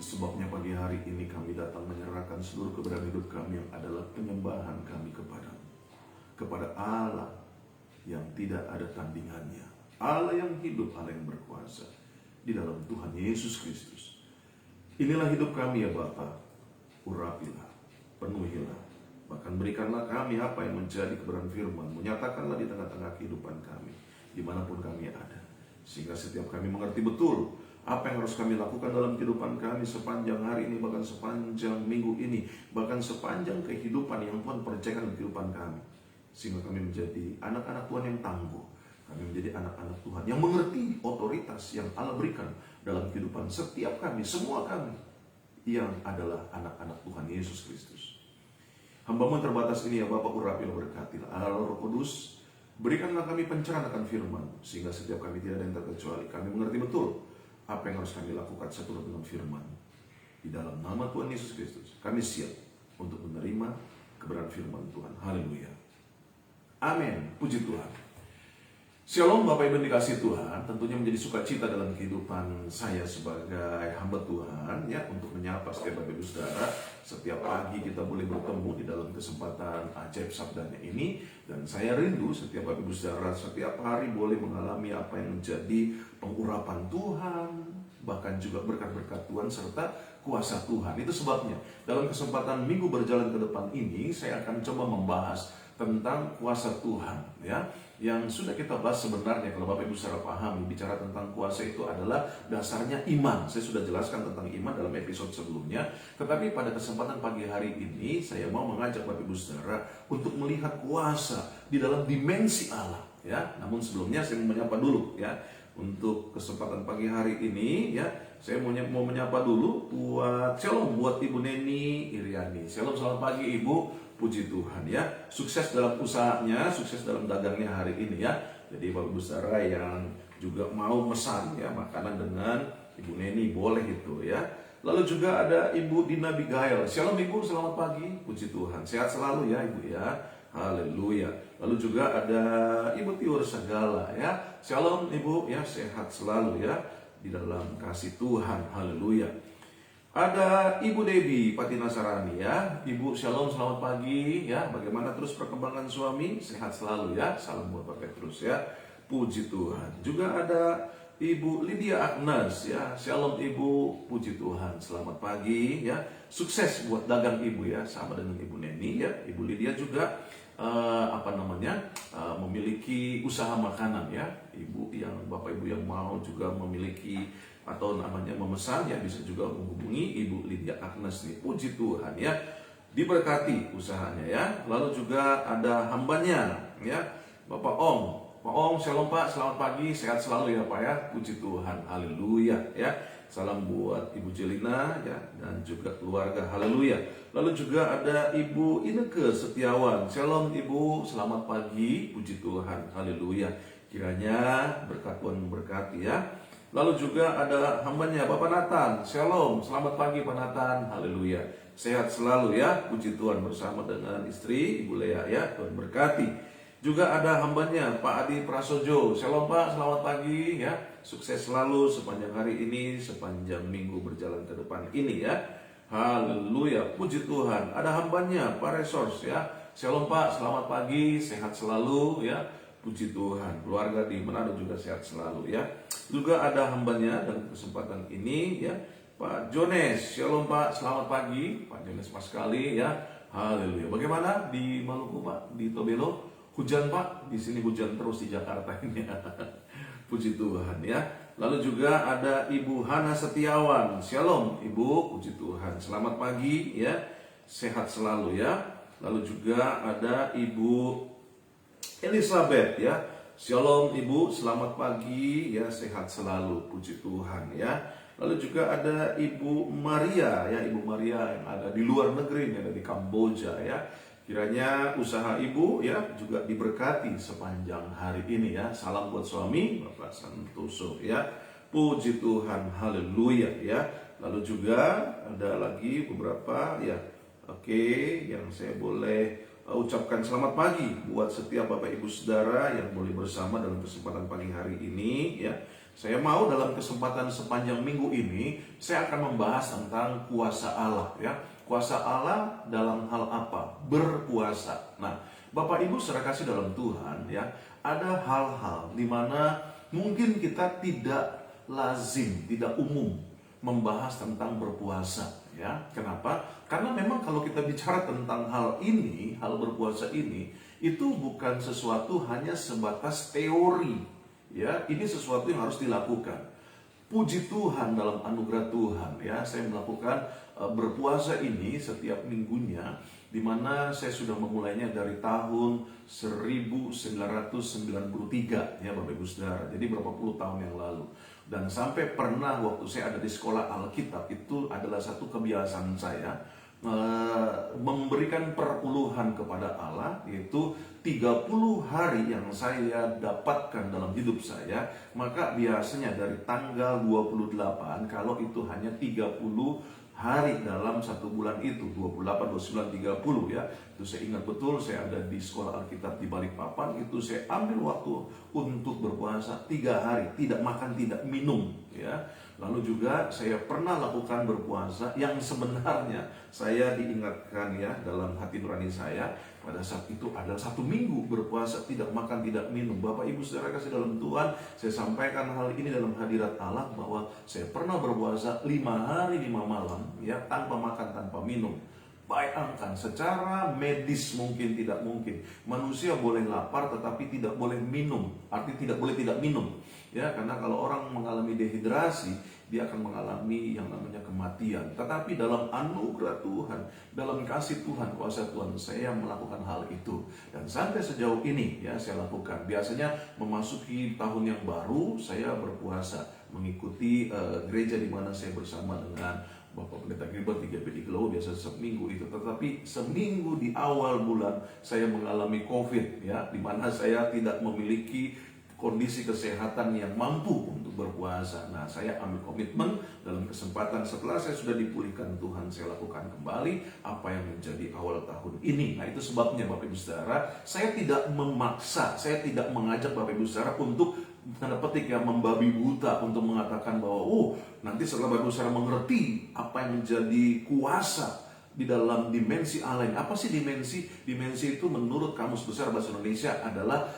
sebabnya pagi hari ini kami datang menyerahkan seluruh keberadaan hidup kami yang adalah penyembahan kami kepadamu. Kepada Allah yang tidak ada tandingannya. Allah yang hidup, Allah yang berkuasa. Di dalam Tuhan Yesus Kristus. Inilah hidup kami ya Bapa. Urapilah, penuhilah. Bahkan berikanlah kami apa yang menjadi kebenaran firman. Menyatakanlah di tengah-tengah kehidupan kami. Dimanapun kami ada. Sehingga setiap kami mengerti betul apa yang harus kami lakukan dalam kehidupan kami sepanjang hari ini, bahkan sepanjang minggu ini, bahkan sepanjang kehidupan yang Tuhan percayakan dalam kehidupan kami. Sehingga kami menjadi anak-anak Tuhan yang tangguh. Kami menjadi anak-anak Tuhan yang mengerti otoritas yang Allah berikan dalam kehidupan setiap kami, semua kami yang adalah anak-anak Tuhan Yesus Kristus. Hamba-Mu terbatas ini ya Bapak, urapilah, berkatilah. Allah Roh Kudus, berikanlah kami pencerahan akan firman, sehingga setiap kami tidak ada yang terkecuali. Kami mengerti betul apa yang harus kami lakukan seturut dengan firman. Di dalam nama Tuhan Yesus Kristus, kami siap untuk menerima kebenaran firman Tuhan. Haleluya. Amin. Puji Tuhan. Shalom Bapak Ibu dikasih Tuhan. Tentunya menjadi sukacita dalam kehidupan saya sebagai hamba Tuhan ya, untuk menyapa setiap Bapak Ibu Saudara. Setiap pagi kita boleh bertemu di dalam kesempatan ajaib sabdanya ini. Dan saya rindu setiap Bapak Ibu Saudara setiap hari boleh mengalami apa yang menjadi pengurapan Tuhan, bahkan juga berkat-berkat Tuhan serta kuasa Tuhan. Itu sebabnya dalam kesempatan minggu berjalan ke depan ini saya akan coba membahas tentang kuasa Tuhan ya, yang sudah kita bahas sebenarnya. Kalau Bapak Ibu saudara pahami, bicara tentang kuasa itu adalah dasarnya iman. Saya sudah jelaskan tentang iman dalam episode sebelumnya. Tetapi pada kesempatan pagi hari ini saya mau mengajak Bapak Ibu saudara untuk melihat kuasa di dalam dimensi Allah ya. Namun sebelumnya saya mau menyapa dulu ya. Untuk kesempatan pagi hari ini ya, saya mau menyapa dulu buat Shalom buat Ibu Neni Iriani. Shalom, selamat pagi Ibu. Puji Tuhan ya, sukses dalam usahanya, sukses dalam dagangnya hari ini ya. Jadi Bapak Ibu saudara yang juga mau mesan ya makanan dengan Ibu Neni, boleh itu ya. Lalu juga ada Ibu Dina Abigail. Shalom Ibu, selamat pagi. Puji Tuhan, sehat selalu ya Ibu ya. Haleluya. Lalu juga ada Ibu Tiur Segala ya. Shalom Ibu ya, sehat selalu ya di dalam kasih Tuhan. Haleluya. Ada Ibu Debbie Pati Nasarani ya. Ibu Shalom, selamat pagi ya. Bagaimana terus perkembangan suami? Sehat selalu ya. Salam buat Pak Petrus ya. Puji Tuhan. Juga ada Ibu Lydia Agnes ya. Shalom Ibu, puji Tuhan. Selamat pagi ya. Sukses buat dagang Ibu ya, sama dengan Ibu Neni ya. Ibu Lydia juga memiliki usaha makanan ya. Ibu yang Bapak Ibu yang mau juga memiliki atau namanya memesan ya, bisa juga menghubungi Ibu Lydia Agnes nih. Puji Tuhan ya, diberkati usahanya ya. Lalu juga ada hambanya ya, Bapak Ong. Pak Ong, shalom Pak, selamat pagi, sehat selalu ya Pak ya. Puji Tuhan, haleluya ya. Salam buat Ibu Jelina ya, dan juga keluarga, haleluya. Lalu juga ada Ibu Ineke Setiawan. Shalom Ibu, selamat pagi, puji Tuhan, haleluya. Kiranya berkat Tuhan memberkati ya. Lalu juga ada hambanya Bapak Nathan. Shalom, selamat pagi Pak Nathan, haleluya. Sehat selalu ya, puji Tuhan, bersama dengan istri Ibu Lea ya, Tuhan berkati. Juga ada hambanya Pak Adi Prasojo. Shalom Pak, selamat pagi ya. Sukses selalu sepanjang hari ini, sepanjang minggu berjalan ke depan ini ya. Haleluya, puji Tuhan. Ada hambanya Pak Resource ya. Shalom Pak, selamat pagi, sehat selalu ya. Puji Tuhan, keluarga di Manado juga sehat selalu ya. Juga ada hambanya dalam kesempatan ini ya, Pak Jones. Shalom Pak, selamat pagi. Pak Jones Paskali ya. Haleluya. Bagaimana di Maluku Pak, di Tobelo? Hujan Pak, di sini hujan terus di Jakarta ini. Puji Tuhan ya. Lalu juga ada Ibu Hana Setiawan. Shalom Ibu, puji Tuhan. Selamat pagi ya. Sehat selalu ya. Lalu juga ada Ibu Elizabeth ya. Shalom Ibu, selamat pagi ya, sehat selalu, puji Tuhan ya. Lalu juga ada Ibu Maria ya, Ibu Maria yang ada di luar negeri, yang ada di Kamboja ya. Kiranya usaha Ibu ya juga diberkati sepanjang hari ini ya. Salam buat suami Bapak Santoso ya. Puji Tuhan, haleluya ya. Lalu juga ada lagi beberapa ya. Oke, yang saya boleh ucapkan selamat pagi buat setiap Bapak Ibu Saudara yang boleh bersama dalam kesempatan pagi hari ini ya. Saya mau dalam kesempatan sepanjang minggu ini, saya akan membahas tentang kuasa Allah ya. Kuasa Allah dalam hal apa? Berkuasa. Nah, Bapak Ibu saudara kasih dalam Tuhan ya, ada hal-hal di mana mungkin kita tidak lazim, tidak umum membahas tentang berpuasa ya. Kenapa? Karena memang kalau kita bicara tentang hal ini, hal berpuasa ini, itu bukan sesuatu hanya sebatas teori. Ya, ini sesuatu yang harus dilakukan. Puji Tuhan dalam anugerah Tuhan ya, saya melakukan berpuasa ini setiap minggunya, di mana saya sudah memulainya dari tahun 1993 ya Bapak Ibu Saudara. Jadi berapa puluh tahun yang lalu. Dan sampai pernah waktu saya ada di sekolah Alkitab, itu adalah satu kebiasaan saya memberikan perpuluhan kepada Allah, yaitu 30 hari yang saya dapatkan dalam hidup saya, maka biasanya dari tanggal 28, kalau itu hanya 30 hari dalam satu bulan itu, 28, 29, 30 ya. Itu saya ingat betul, saya ada di sekolah Alkitab di Balikpapan, itu saya ambil waktu untuk berpuasa 3 hari, tidak makan, tidak minum ya. Lalu juga saya pernah lakukan berpuasa yang sebenarnya saya diingatkan ya dalam hati nurani saya, pada saat itu adalah 1 minggu berpuasa tidak makan tidak minum. Bapak Ibu saudara kasih dalam Tuhan, saya sampaikan hal ini dalam hadirat Allah bahwa saya pernah berpuasa 5 hari 5 malam ya, tanpa makan tanpa minum. Bayangkan, secara medis mungkin tidak mungkin manusia boleh lapar tetapi tidak boleh minum, artinya tidak boleh tidak minum ya, karena kalau orang mengalami dehidrasi dia akan mengalami yang namanya kematian. Tetapi dalam anugerah Tuhan, dalam kasih Tuhan, kuasa Tuhan, saya melakukan hal itu. Dan sampai sejauh ini ya saya lakukan. Biasanya memasuki tahun yang baru saya berpuasa, mengikuti gereja di mana saya bersama dengan Bapak Pendeta Gilbert di GBI Glow, biasa seminggu itu. Tetapi seminggu di awal bulan saya mengalami COVID ya, di mana saya tidak memiliki kondisi kesehatan yang mampu untuk berpuasa. Nah, saya ambil komitmen dalam kesempatan setelah saya sudah dipulihkan Tuhan, saya lakukan kembali apa yang menjadi awal tahun ini. Nah, itu sebabnya Bapak Ibu Saudara, saya tidak memaksa, saya tidak mengajak Bapak Ibu Saudara untuk tanda petik ya membabi buta untuk mengatakan bahwa nanti setelah Bapak Ibu Saudara mengerti apa yang menjadi kuasa di dalam dimensi Allah ini. Apa sih dimensi? Dimensi itu menurut Kamus Besar Bahasa Indonesia adalah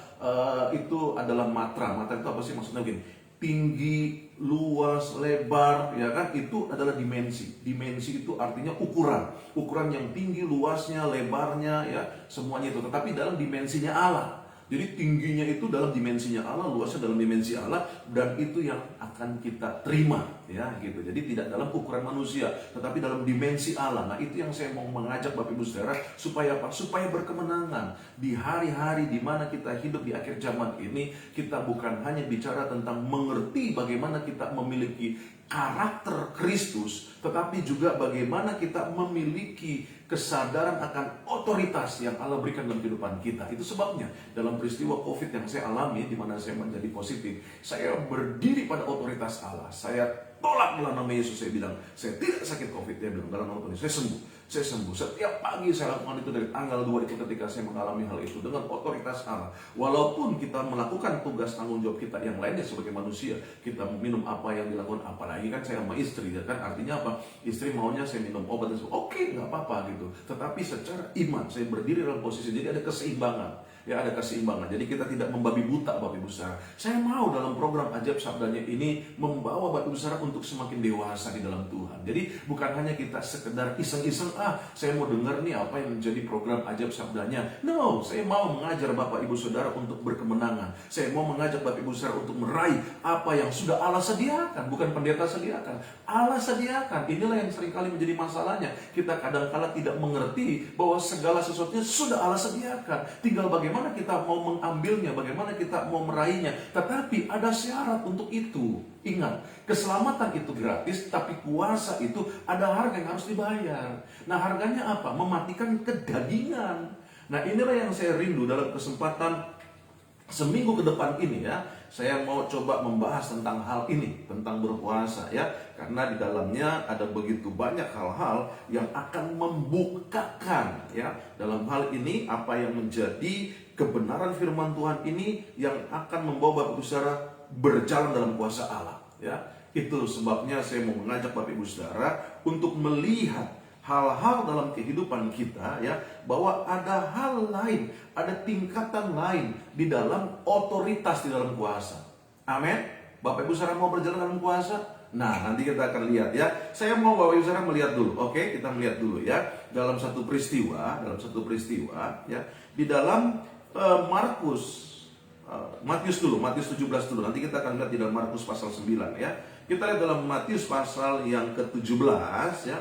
itu adalah matra. Matra itu apa sih maksudnya? Begini, tinggi, luas, lebar, ya kan? Itu adalah dimensi. Dimensi itu artinya ukuran. Ukuran yang tinggi, luasnya, lebarnya, ya semuanya itu. Tetapi dalam dimensinya Allah. Jadi tingginya itu dalam dimensinya Allah, luasnya dalam dimensi Allah, dan itu yang akan kita terima, ya gitu. Jadi tidak dalam ukuran manusia, tetapi dalam dimensi Allah. Nah, itu yang saya mau mengajak Bapak Ibu Saudara supaya apa? Supaya berkemenangan di hari-hari di mana kita hidup di akhir zaman ini. Kita bukan hanya bicara tentang mengerti bagaimana kita memiliki karakter Kristus, tetapi juga bagaimana kita memiliki kesadaran akan otoritas yang Allah berikan dalam kehidupan kita. Itu sebabnya dalam peristiwa COVID yang saya alami, di mana saya menjadi positif, saya berdiri pada otoritas Allah. Saya tolak dalam nama Yesus. Saya bilang, saya tidak sakit COVID. Dia bilang, dalam nama Tuhan, saya sembuh. Saya sembuh. Setiap pagi saya lakukan itu dari tanggal 2 itu ketika saya mengalami hal itu dengan otoritas Allah. Walaupun kita melakukan tugas tanggung jawab kita yang lainnya sebagai manusia, kita minum apa yang dilakukan, apalagi kan saya sama istri, ya kan, artinya apa? Istri maunya saya minum obat dan oke, nggak apa-apa gitu. Tetapi secara iman saya berdiri dalam posisi, jadi ada keseimbangan. Ya, ada keseimbangan. Jadi kita tidak membabi buta Bapak Ibu Saudara. Saya mau dalam program Ajaib Sabdanya ini membawa Bapak Ibu Saudara untuk semakin dewasa di dalam Tuhan. Jadi bukan hanya kita sekedar iseng-iseng, saya mau dengar nih apa yang menjadi program Ajaib Sabdanya. No, saya mau mengajar Bapak Ibu Saudara untuk berkemenangan. Saya mau mengajak Bapak Ibu Saudara untuk meraih apa yang sudah Allah sediakan, bukan pendeta sediakan. Allah sediakan. Inilah yang seringkali menjadi masalahnya. Kita kadang-kala tidak mengerti bahwa segala sesuatunya sudah Allah sediakan. Tinggal bagaimana kita mau mengambilnya, bagaimana kita mau meraihnya. Tetapi ada syarat untuk itu. Ingat, keselamatan itu gratis, tapi kuasa itu ada harga yang harus dibayar. Nah, harganya apa? Mematikan kedagingan. Nah, inilah yang saya rindu dalam kesempatan seminggu ke depan ini ya. Saya mau coba membahas tentang hal ini, tentang berpuasa ya. Karena di dalamnya ada begitu banyak hal-hal yang akan membukakan ya. Dalam hal ini apa yang menjadi Kebenaran firman Tuhan ini yang akan membawa Bapak Ibu Saudara berjalan dalam kuasa Allah, ya. Itu sebabnya saya mau mengajak Bapak Ibu Saudara untuk melihat hal-hal dalam kehidupan kita, ya, bahwa ada hal lain, ada tingkatan lain di dalam otoritas, di dalam kuasa. Amin. Bapak Ibu Saudara mau berjalan dalam kuasa? Nah, nanti kita akan lihat, ya. Saya mau Bapak Ibu Saudara melihat dulu. Oke, kita melihat dulu, ya. Dalam satu peristiwa, ya, di dalam Matius 17 dulu. Nanti kita akan lihat di dalam Markus pasal 9, ya. Kita lihat dalam Matius pasal yang ke-17, ya.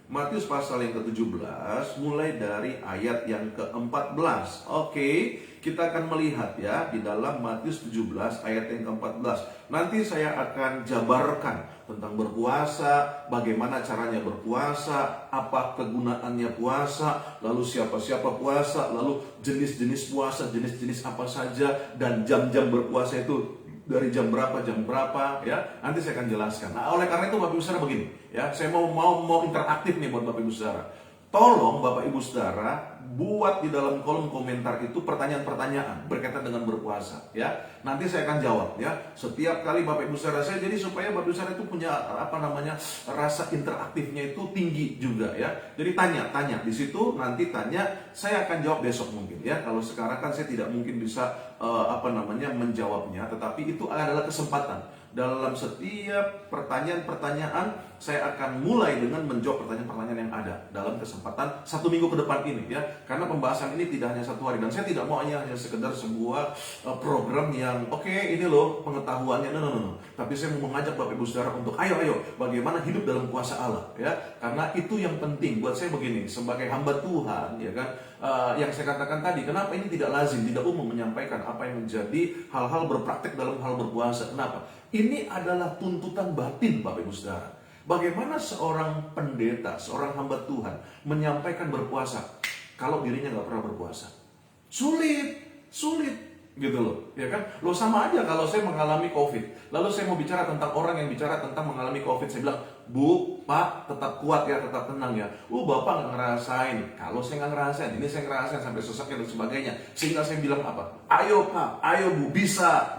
Matius pasal yang ke-17 mulai dari ayat yang ke-14. Oke, kita akan melihat, ya, di dalam Matius 17 ayat yang ke-14. Nanti saya akan jabarkan tentang berpuasa, bagaimana caranya berpuasa, apa kegunaannya puasa, lalu siapa-siapa puasa, lalu jenis-jenis puasa, jenis-jenis apa saja, dan jam-jam berpuasa itu dari jam berapa, ya. Nanti saya akan jelaskan. Nah, oleh karena itu Bapak Ibu Saudara begini, ya, saya mau interaktif nih buat Bapak Ibu Saudara. Tolong Bapak Ibu Saudara buat di dalam kolom komentar itu pertanyaan-pertanyaan berkaitan dengan berpuasa, ya. Nanti saya akan jawab, ya. Setiap kali Bapak Ibu Saudara saya, jadi supaya Bapak Ibu Saudara itu punya rasa interaktifnya itu tinggi juga, ya. Jadi tanya di situ, nanti tanya, saya akan jawab besok mungkin, ya. Kalau sekarang kan saya tidak mungkin bisa menjawabnya, tetapi itu adalah kesempatan. Dalam setiap pertanyaan-pertanyaan, saya akan mulai dengan menjawab pertanyaan-pertanyaan yang ada dalam kesempatan 1 minggu ke depan ini, ya. Karena pembahasan ini tidak hanya 1 hari, dan saya tidak mau hanya sekedar sebuah program yang oke, ini loh pengetahuannya, no. Tapi saya mau mengajak Bapak Ibu Saudara untuk ayo bagaimana hidup dalam kuasa Allah, ya. Karena itu yang penting buat saya begini, sebagai hamba Tuhan, ya kan. Yang saya katakan tadi, kenapa ini tidak lazim, tidak umum menyampaikan apa yang menjadi hal-hal berpraktek dalam hal berpuasa. Kenapa? Ini adalah tuntutan batin Bapak Ibu Saudara. Bagaimana seorang pendeta, seorang hamba Tuhan menyampaikan berpuasa kalau dirinya nggak pernah berpuasa? Sulit gitu loh, ya kan? Lo sama aja kalau saya mengalami COVID, lalu saya mau bicara tentang orang yang bicara tentang mengalami COVID, saya bilang, Bu, Pak, tetap kuat ya, tetap tenang ya. Bapak nggak ngerasain. Kalau saya nggak ngerasain, ini saya ngerasain sampai sesaknya dan sebagainya. Sehingga saya bilang apa? Ayo Pak, ayo Bu, bisa.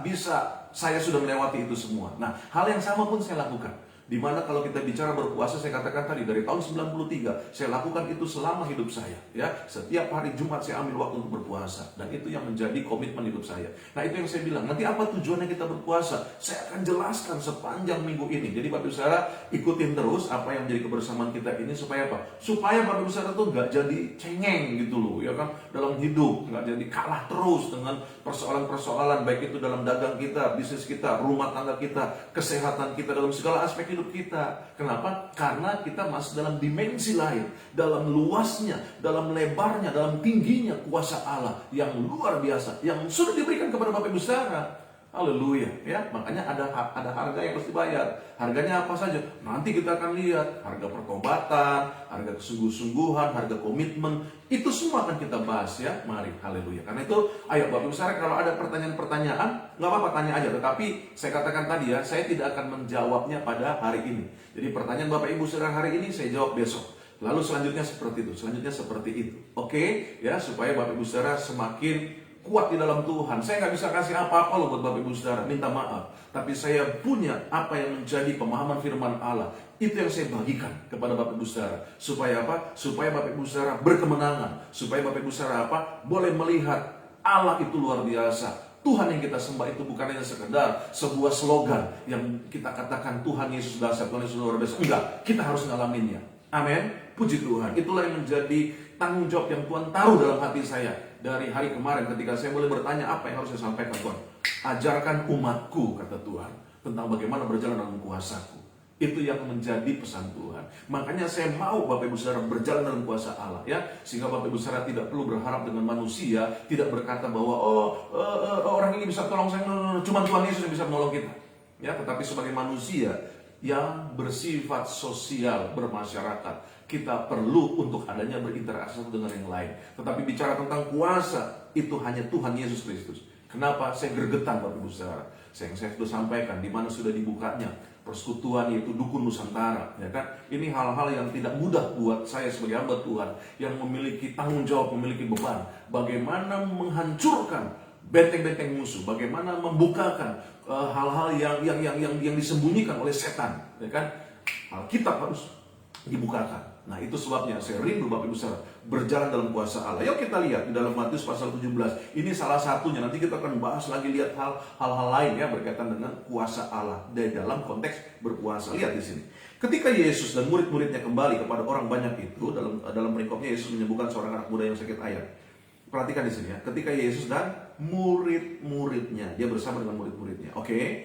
Saya sudah melewati itu semua. Nah, hal yang sama pun saya lakukan. Dimana kalau kita bicara berpuasa, saya katakan tadi dari tahun 93 saya lakukan itu selama hidup saya, ya. Setiap hari Jumat saya ambil waktu untuk berpuasa, dan itu yang menjadi komitmen hidup saya. Nah, itu yang saya bilang, nanti apa tujuannya kita berpuasa, saya akan jelaskan sepanjang minggu ini. Jadi Bapak Ibu Saudara ikutin terus apa yang menjadi kebersamaan kita ini, supaya apa? Supaya Bapak Ibu Saudara tuh nggak jadi cengeng gitu loh, ya kan, dalam hidup, nggak jadi kalah terus dengan persoalan-persoalan, baik itu dalam dagang kita, bisnis kita, rumah tangga kita, kesehatan kita, dalam segala aspek hidup kita. Kenapa? Karena kita masuk dalam dimensi lain, dalam luasnya, dalam lebarnya, dalam tingginya kuasa Allah yang luar biasa, yang sudah diberikan kepada Bapak Ibu Saudara. Haleluya, ya. Makanya ada harga yang harus dibayar. Harganya apa saja? Nanti kita akan lihat harga pertobatan, harga kesungguh-sungguhan, harga komitmen. Itu semua akan kita bahas, ya. Mari, haleluya. Karena itu, ayo Bapak Ibu Saudara, kalau ada pertanyaan-pertanyaan, nggak apa-apa, tanya aja. Tetapi saya katakan tadi, ya, saya tidak akan menjawabnya pada hari ini. Jadi pertanyaan Bapak Ibu Saudara hari ini saya jawab besok. Lalu selanjutnya seperti itu. Oke, ya, supaya Bapak Ibu Saudara semakin kuat di dalam Tuhan. Saya nggak bisa kasih apa-apa loh buat Bapak Ibu Saudara, minta maaf. Tapi saya punya apa yang menjadi pemahaman firman Allah. Itu yang saya bagikan kepada Bapak Ibu Saudara. Supaya apa? Supaya Bapak Ibu Saudara berkemenangan. Supaya Bapak Ibu Saudara apa? Boleh melihat Allah itu luar biasa. Tuhan yang kita sembah itu bukan hanya sekedar sebuah slogan yang kita katakan Tuhan Yesus dasar, Tuhan Yesus luar biasa. Enggak, kita harus ngalaminnya. Amin. Puji Tuhan. Itulah yang menjadi tanggung jawab yang Tuhan taruh dalam hati saya dari hari kemarin ketika saya boleh bertanya apa yang harus saya sampaikan. Tuhan, ajarkan umatku, kata Tuhan, tentang bagaimana berjalan dalam kuasa-Ku. Itu yang menjadi pesan Tuhan. Makanya saya mau Bapak Ibu Saudara berjalan dalam kuasa Allah, ya, sehingga Bapak Ibu Saudara tidak perlu berharap dengan manusia, tidak berkata bahwa orang ini bisa tolong saya, cuma Tuhan Yesus yang bisa menolong kita, ya. Tetapi sebagai manusia yang bersifat sosial, bermasyarakat, kita perlu untuk adanya berinteraksi satu dengan yang lain. Tetapi bicara tentang kuasa, itu hanya Tuhan Yesus Kristus Kenapa? Saya gregetan Bapak Ibu Saudara. Saya sudah sampaikan di mana sudah dibukanya persekutuan, yaitu Dukun Nusantara, ya kan? Ini hal-hal yang tidak mudah buat saya sebagai hamba Tuhan yang memiliki tanggung jawab, memiliki beban. Bagaimana menghancurkan benteng-benteng musuh, bagaimana membukakan hal-hal yang disembunyikan oleh setan, ya kan? Alkitab harus dibukakan. Nah, itu sebabnya saya rindu Bapak Ibu Saudara berjalan dalam kuasa Allah. Yuk kita lihat di dalam Matius pasal 17. Ini salah satunya. Nanti kita akan bahas lagi, lihat hal-hal lain ya berkaitan dengan kuasa Allah dari dalam konteks berpuasa. Lihat di sini. Ketika Yesus dan murid-muridnya kembali kepada orang banyak itu, dalam perikopnya Yesus menyembuhkan seorang anak muda yang sakit ayan. Perhatikan di sini ya. Ketika Yesus dan murid-muridnya, dia bersama dengan murid-muridnya. Oke.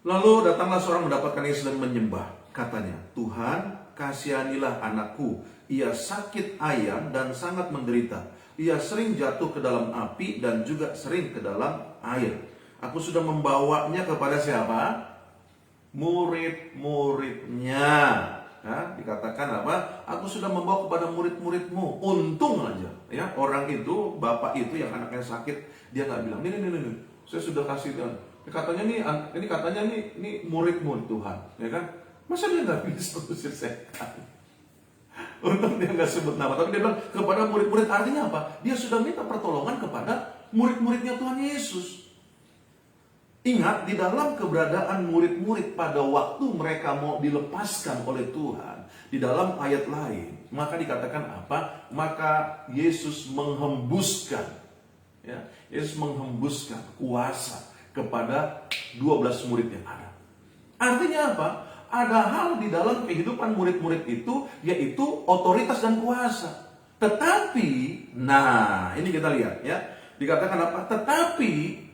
Lalu datanglah seorang mendapatkan Yesus dan menyembah. Katanya, Tuhan, kasihanilah anakku. Ia sakit ayan dan sangat menderita. Ia sering jatuh ke dalam api dan juga sering ke dalam air. Aku sudah membawanya kepada siapa? Murid-muridnya. Ya, dikatakan apa? Aku sudah membawa kepada murid-muridmu. Untung aja, ya orang itu, bapak itu yang anaknya sakit, dia nggak bilang, nih, saya sudah kasih Tuhan. Katanya nih muridmu Tuhan, ya kan? Masa dia nggak bisa usir setan? Untung dia nggak sebut nama, tapi dia bilang kepada murid-murid. Artinya apa? Dia sudah minta pertolongan kepada murid-muridnya Tuhan Yesus. Ingat, di dalam keberadaan murid-murid pada waktu mereka mau dilepaskan oleh Tuhan, di dalam ayat lain, maka dikatakan apa? Maka Yesus menghembuskan, ya, Yesus menghembuskan kuasa kepada 12 murid yang ada. Artinya apa? Ada hal di dalam kehidupan murid-murid itu, yaitu otoritas dan kuasa. Tetapi, nah ini kita lihat ya, dikatakan apa? Tetapi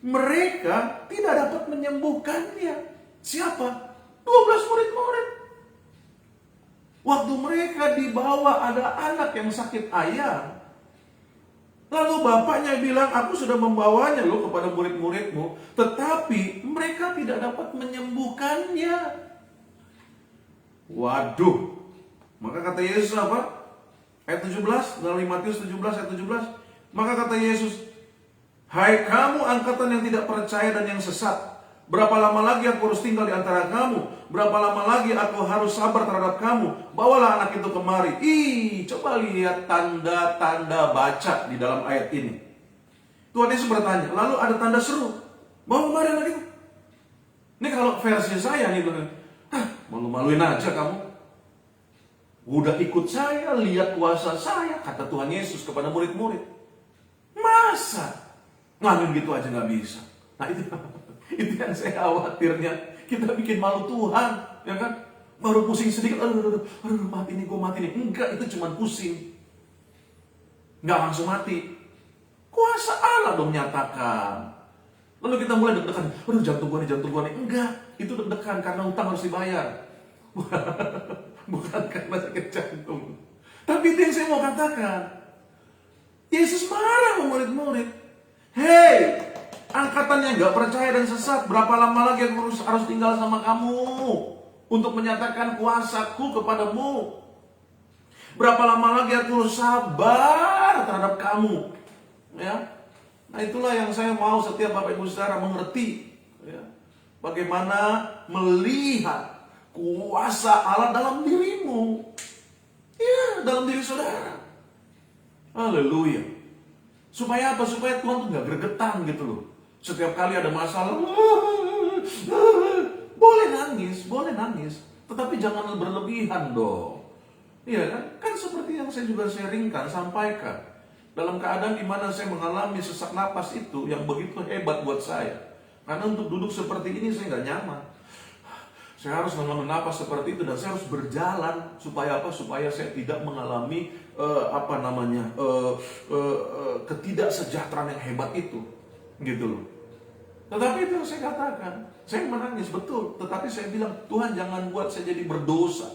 mereka tidak dapat menyembuhkannya. Siapa? 12 murid-murid. Waktu mereka dibawa ada anak yang sakit ayan, lalu bapaknya bilang, aku sudah membawanya loh kepada murid-muridmu, tetapi mereka tidak dapat menyembuhkannya. Waduh. Maka kata Yesus apa? Ayat 17, dalam Matius 17 ayat 17. Maka kata Yesus, hai kamu angkatan yang tidak percaya dan yang sesat, berapa lama lagi aku harus tinggal di antara kamu? Berapa lama lagi aku harus sabar terhadap kamu? Bawalah anak itu kemari. Coba lihat tanda-tanda baca di dalam ayat ini. Tuhan Yesus bertanya, lalu ada tanda seru, bawa kemari anak itu. Ini kalau versi saya nih, malu-maluin aja kamu. Udah ikut saya, lihat kuasa saya, kata Tuhan Yesus kepada murid-murid. Masa ngalamin gitu aja nggak bisa? Nah itu yang saya khawatirnya. Kita bikin malu Tuhan, ya kan? Baru pusing sedikit, aduh, mati nih, gue mati nih. Enggak, itu cuma pusing. Nggak langsung mati. Kuasa Allah dong nyatakan. Lalu kita mulai deg-degan, aduh jantung gue nih. Enggak, itu deg-degan karena utang harus dibayar. Bukan karena sakit jantung. Tapi itu yang saya mau katakan. Yesus marah sama murid-murid. Hei, angkatan yang gak percaya dan sesat, berapa lama lagi aku harus tinggal sama kamu untuk menyatakan kuasaku kepadamu? Berapa lama lagi aku harus sabar terhadap kamu? Ya, nah itulah yang saya mau setiap Bapak Ibu Saudara mengerti, ya, bagaimana melihat kuasa Allah dalam dirimu, ya, dalam diri saudara. Haleluya. Supaya apa? Supaya Tuhan tuh gak gregetan gitu loh. Setiap kali ada masalah, boleh nangis, tetapi jangan berlebihan dong. Iya kan? Kan seperti yang saya juga sharingkan, sampaikan. Dalam keadaan dimana saya mengalami sesak napas itu yang begitu hebat buat saya. Karena untuk duduk seperti ini saya gak nyaman. Saya harus mengambil napas seperti itu dan saya harus berjalan supaya apa? Supaya saya tidak mengalami ketidaksejahteraan yang hebat itu, gitu loh. Tetapi itu yang saya katakan, saya menangis betul. Tetapi saya bilang, Tuhan jangan buat saya jadi berdosa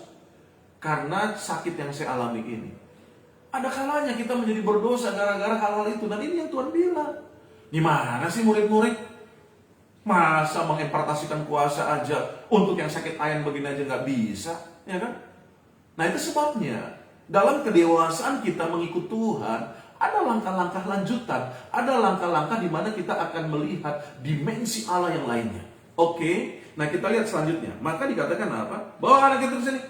karena sakit yang saya alami ini. Ada kalanya kita menjadi berdosa gara-gara hal-hal itu, dan ini yang Tuhan bilang. Gimana sih murid-murid? Masa mengimpartasikan kuasa aja untuk yang sakit ayan begini aja nggak bisa, ya kan? Nah itu sebabnya dalam kedewasaan kita mengikut Tuhan, ada langkah-langkah lanjutan, ada langkah-langkah di mana kita akan melihat dimensi Allah yang lainnya. Oke, nah kita lihat selanjutnya. Maka dikatakan apa? Bawa anak itu ke sini,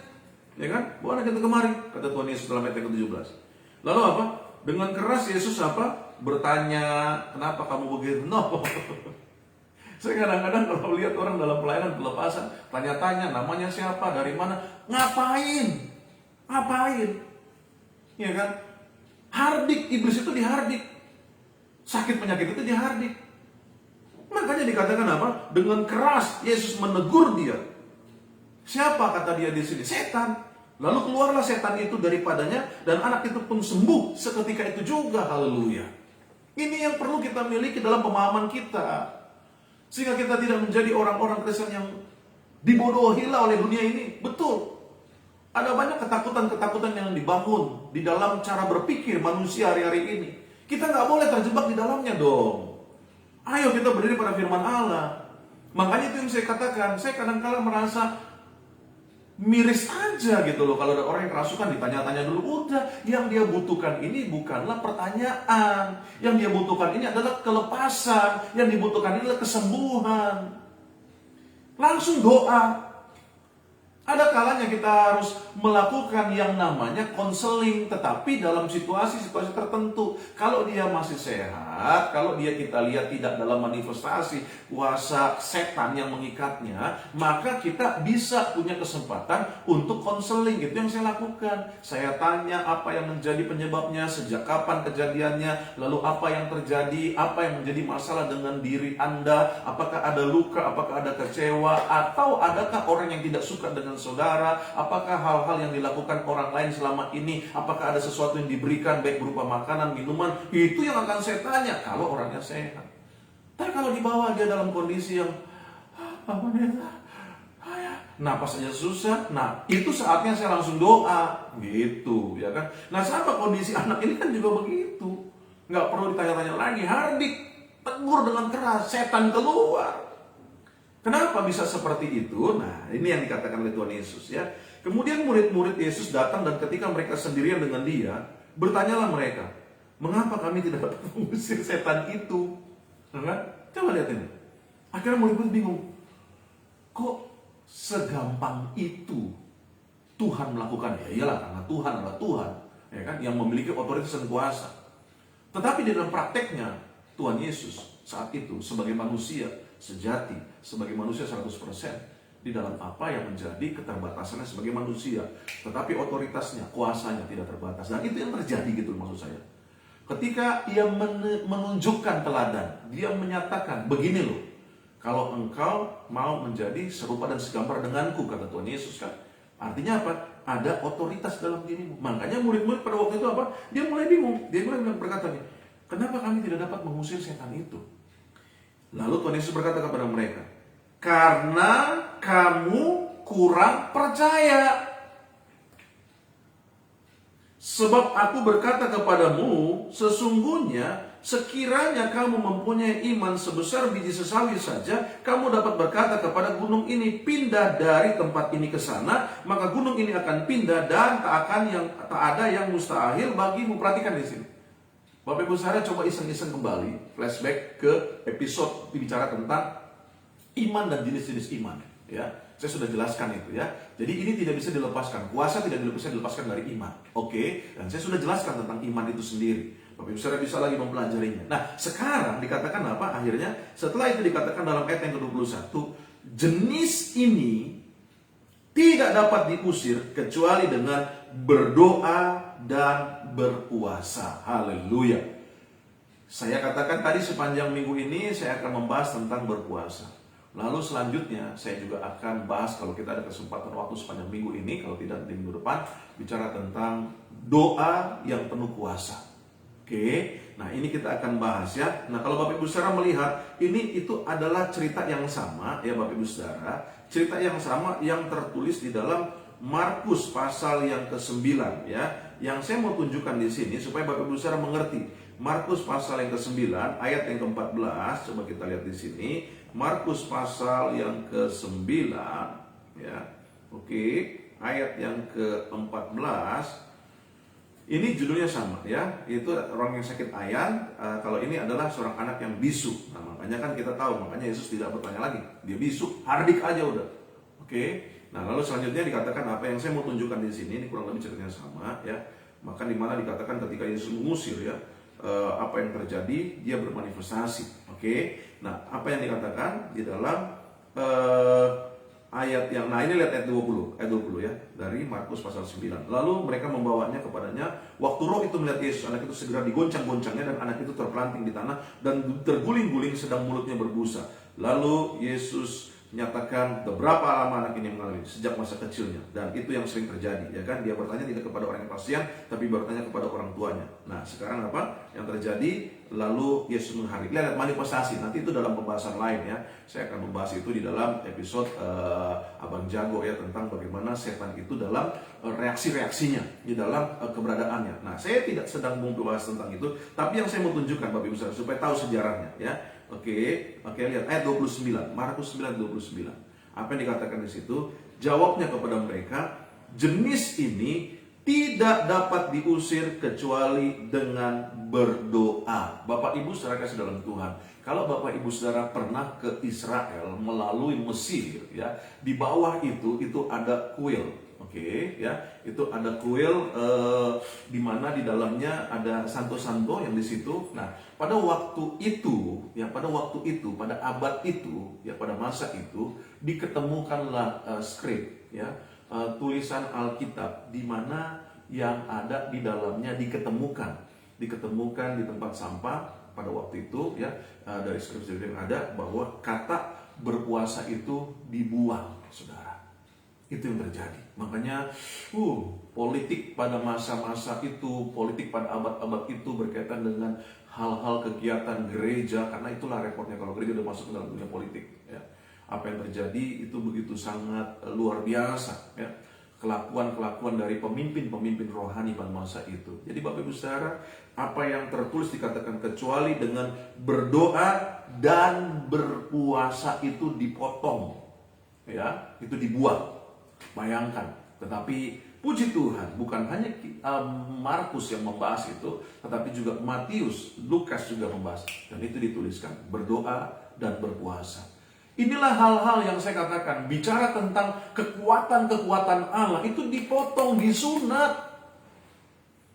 ya kan? Bawa anak itu kemari, kata Tuhan Yesus dalam ayat yang ke-17. Lalu apa? Dengan keras Yesus apa? Bertanya, kenapa kamu begitu? No. Saya kadang-kadang kalau melihat orang dalam pelayanan pelepasan, tanya-tanya namanya siapa, dari mana, ngapain? Ya kan? Hardik, iblis itu dihardik. Sakit penyakit itu dihardik. Makanya dikatakan apa? Dengan keras Yesus menegur dia. Siapa kata dia di sini? Setan. Lalu keluarlah setan itu daripadanya dan anak itu pun sembuh seketika itu juga. Haleluya. Ini yang perlu kita miliki dalam pemahaman kita. Sehingga kita tidak menjadi orang-orang Kristen yang dibodohilah oleh dunia ini. Betul. Ada banyak ketakutan-ketakutan yang dibangun di dalam cara berpikir manusia hari-hari ini. Kita nggak boleh terjebak di dalamnya dong. Ayo kita berdiri pada firman Allah. Makanya itu yang saya katakan, saya kadang-kala merasa miris aja gitu loh. Kalau ada orang yang kerasukan ditanya-tanya dulu. Udah, yang dia butuhkan ini bukanlah pertanyaan. Yang dia butuhkan ini adalah kelepasan. Yang dibutuhkan ini adalah kesembuhan. Langsung doa. Ada kalanya kita harus melakukan yang namanya konseling, tetapi dalam situasi-situasi tertentu. Kalau dia masih sehat, kalau dia kita lihat tidak dalam manifestasi kuasa setan yang mengikatnya, maka kita bisa punya kesempatan untuk konseling. Itu yang saya lakukan. Saya tanya apa yang menjadi penyebabnya, sejak kapan kejadiannya, lalu apa yang terjadi, apa yang menjadi masalah dengan diri Anda, apakah ada luka, apakah ada kecewa, atau adakah orang yang tidak suka dengan saudara, apakah hal-hal yang dilakukan orang lain selama ini, apakah ada sesuatu yang diberikan baik berupa makanan, minuman, itu yang akan saya tanya kalau orangnya sehat. Tapi kalau di bawah dia dalam kondisi yang napas saja susah, nah itu saatnya saya langsung doa, gitu ya kan. Nah sama kondisi anak ini kan juga begitu, nggak perlu ditanya-tanya lagi, hardik, tegur dengan keras, setan keluar. Kenapa bisa seperti itu? Nah, ini yang dikatakan oleh Tuhan Yesus ya. Kemudian murid-murid Yesus datang dan ketika mereka sendirian dengan dia, bertanyalah mereka, mengapa kami tidak dapat mengusir setan itu? Nah, coba lihat ini. Akhirnya murid-murid bingung. Kok segampang itu Tuhan melakukan? Ya iyalah, karena Tuhan adalah Tuhan, ya kan, yang memiliki otoritas dan kuasa. Tetapi di dalam prakteknya, Tuhan Yesus saat itu sebagai manusia sejati, sebagai manusia 100%, di dalam apa yang menjadi keterbatasannya sebagai manusia, tetapi otoritasnya, kuasanya tidak terbatas. Dan itu yang terjadi gitu maksud saya. Ketika ia menunjukkan teladan, dia menyatakan, begini loh, kalau engkau mau menjadi serupa dan segambar denganku, kata Tuhan Yesus kan. Artinya apa? Ada otoritas dalam dirimu. Makanya murid-murid pada waktu itu apa? Dia mulai bingung. Dia mulai berkata nih, kenapa kami tidak dapat mengusir setan itu? Lalu Tuhan Yesus berkata kepada mereka, karena kamu kurang percaya. Sebab aku berkata kepadamu, sesungguhnya sekiranya kamu mempunyai iman sebesar biji sesawi saja, kamu dapat berkata kepada gunung ini, pindah dari tempat ini ke sana, maka gunung ini akan pindah dan tak ada yang mustahil bagimu. Perhatikan di sini. Bapak Ibu saudara, coba iseng-iseng kembali, flashback ke episode bicara tentang iman dan jenis-jenis iman. Ya, saya sudah jelaskan itu ya. Jadi ini tidak bisa dilepaskan, kuasa tidak bisa dilepaskan dari iman. Oke, dan saya sudah jelaskan tentang iman itu sendiri. Bapak Ibu saudara bisa lagi mempelajarinya. Nah, sekarang dikatakan apa? Akhirnya setelah itu dikatakan dalam ayat yang ke-21, jenis ini tidak dapat diusir kecuali dengan berdoa dan berpuasa. Haleluya. Saya katakan tadi sepanjang minggu ini saya akan membahas tentang berpuasa. Lalu selanjutnya saya juga akan bahas, kalau kita ada kesempatan waktu sepanjang minggu ini, kalau tidak di minggu depan, bicara tentang doa yang penuh kuasa. Oke, nah ini kita akan bahas ya. Nah kalau Bapak Ibu saudara melihat, itu adalah cerita yang sama ya Bapak Ibu saudara. Cerita yang sama yang tertulis di dalam Markus pasal yang ke-9 ya. Yang saya mau tunjukkan di sini supaya Bapak Ibu saudara mengerti. Markus pasal yang ke-9 ayat yang ke-14, coba kita lihat di sini. Markus pasal yang ke-9 ya. Oke, ayat yang ke-14. Ini judulnya sama ya, itu orang yang sakit ayan. Kalau ini adalah seorang anak yang bisu. Nah, makanya kan kita tahu, makanya Yesus tidak bertanya lagi, dia bisu, hardik aja udah. Oke. Nah, lalu selanjutnya dikatakan apa yang saya mau tunjukkan di sini, ini kurang lebih ceritanya sama ya. Maka di mana dikatakan ketika Yesus mengusir ya, apa yang terjadi, dia bermanifestasi. Oke. Nah, apa yang dikatakan di dalam ayat yang, nah ini lihat ayat 20 ya, dari Markus pasal 9. Lalu mereka membawanya kepadanya, waktu roh itu melihat Yesus, anak itu segera digoncang-goncangnya, dan anak itu terpelanting di tanah dan terguling-guling sedang mulutnya berbusa. Lalu Yesus menyatakan beberapa lama anak ini mengalami sejak masa kecilnya, dan itu yang sering terjadi ya kan. Dia bertanya tidak kepada orang yang pasien, tapi bertanya kepada orang tuanya. Nah, sekarang apa yang terjadi? Lalu Yesus menghardik. Lihat manifestasi, nanti itu dalam pembahasan lain ya. Saya akan membahas itu di dalam episode Abang Jago ya, tentang bagaimana setan itu dalam reaksi-reaksinya di dalam keberadaannya. Nah, saya tidak sedang membahas tentang itu, tapi yang saya mau tunjukkan Bapak Ibu Saudara supaya tahu sejarahnya ya. Oke, lihat ayat 29, Markus 9:29. Apa yang dikatakan di situ? Jawabnya kepada mereka, jenis ini tidak dapat diusir kecuali dengan berdoa. Bapak Ibu Saudara kasih dalam Tuhan, kalau Bapak Ibu Saudara pernah ke Israel melalui Mesir ya, di bawah itu ada kuil. Oke, ya, itu ada kuil di mana di dalamnya ada santo-santo yang di situ. Nah, pada waktu itu, pada abad itu, pada masa itu diketemukanlah skrip, ya, tulisan Alkitab di mana yang ada di dalamnya diketemukan di tempat sampah pada waktu itu, ya, dari skrip yang ada bahwa kata berpuasa itu dibuang, saudara. Itu yang terjadi. Makanya politik pada masa-masa itu, politik pada abad-abad itu berkaitan dengan hal-hal kegiatan gereja, karena itulah repotnya kalau gereja udah masuk ke dalam dunia politik ya. Apa yang terjadi itu begitu sangat luar biasa ya, kelakuan-kelakuan dari pemimpin-pemimpin rohani pada masa itu. Jadi Bapak Ibu Saudara, apa yang tertulis dikatakan kecuali dengan berdoa dan berpuasa itu dipotong ya, itu dibuang. Bayangkan, tetapi puji Tuhan, bukan hanya Markus yang membahas itu, tetapi juga Matius, Lukas juga membahas. Dan itu dituliskan, berdoa dan berpuasa. Inilah hal-hal yang saya katakan, bicara tentang kekuatan-kekuatan Allah, itu dipotong, disunat.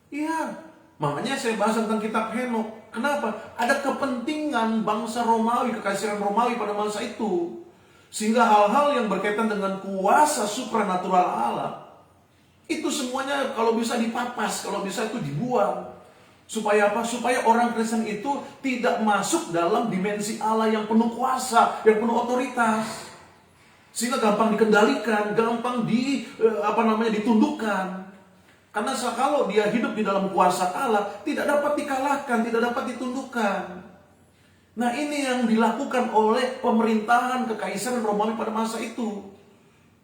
Iya, makanya saya bahas tentang kitab Henokh. Kenapa? Ada kepentingan bangsa Romawi, kekaisaran Romawi pada masa itu. Sehingga hal-hal yang berkaitan dengan kuasa supranatural Allah, itu semuanya kalau bisa dipapas, kalau bisa itu dibuang. Supaya apa? Supaya orang Kristen itu tidak masuk dalam dimensi Allah yang penuh kuasa, yang penuh otoritas. Sehingga gampang dikendalikan, gampang ditundukkan. Karena kalau dia hidup di dalam kuasa Allah, tidak dapat dikalahkan, tidak dapat ditundukkan. Nah, ini yang dilakukan oleh pemerintahan kekaisaran Romawi pada masa itu.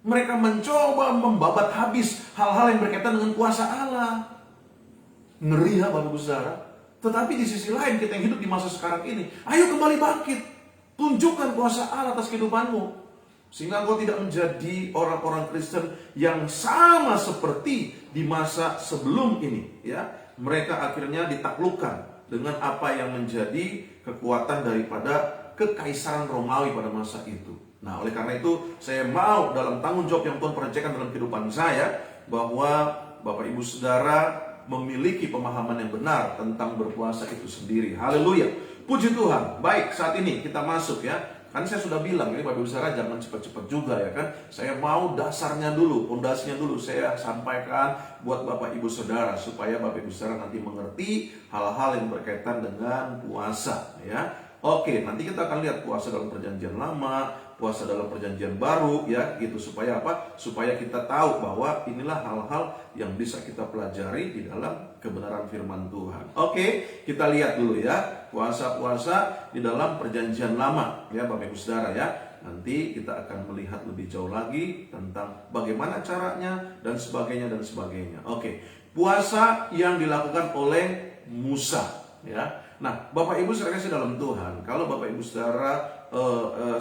Mereka mencoba membabat habis hal-hal yang berkaitan dengan kuasa Allah. Ngeri ya Bapak Ibu Saudara. Tetapi di sisi lain kita yang hidup di masa sekarang ini, ayo kembali bangkit. Tunjukkan kuasa Allah atas kehidupanmu. Sehingga engkau tidak menjadi orang-orang Kristen yang sama seperti di masa sebelum ini. Ya, mereka akhirnya ditaklukkan dengan apa yang menjadi kekuatan daripada kekaisaran Romawi pada masa itu. Nah, oleh karena itu saya mau dalam tanggung jawab yang Tuhan percayakan dalam kehidupan saya, bahwa Bapak Ibu Saudara memiliki pemahaman yang benar tentang berpuasa itu sendiri. Haleluya, puji Tuhan. Baik, saat ini kita masuk ya. Kan saya sudah bilang, ini Bapak Ibu Saudara jangan cepat-cepat juga ya kan. Saya mau dasarnya dulu, pondasinya dulu saya sampaikan buat Bapak Ibu Saudara, supaya Bapak Ibu Saudara nanti mengerti hal-hal yang berkaitan dengan puasa ya. Oke, nanti kita akan lihat puasa dalam perjanjian lama, puasa dalam perjanjian baru ya, gitu. Supaya apa? Supaya kita tahu bahwa inilah hal-hal yang bisa kita pelajari di dalam kebenaran firman Tuhan. Oke, kita lihat dulu ya, puasa-puasa di dalam perjanjian lama ya Bapak Ibu Saudara ya. Nanti kita akan melihat lebih jauh lagi tentang bagaimana caranya dan sebagainya dan sebagainya. Oke, puasa yang dilakukan oleh Musa ya. Nah, Bapak Ibu Saudara kasih dalam Tuhan, kalau Bapak Ibu Saudara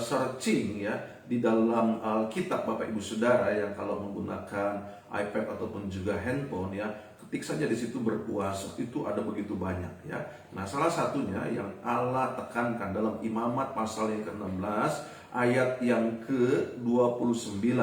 searching ya di dalam Alkitab Bapak Ibu Saudara, yang kalau menggunakan iPad ataupun juga handphone ya, ketik saja di situ berpuasa, itu ada begitu banyak ya. Nah, salah satunya yang Allah tekankan dalam Imamat pasal yang ke-16 ayat yang ke-29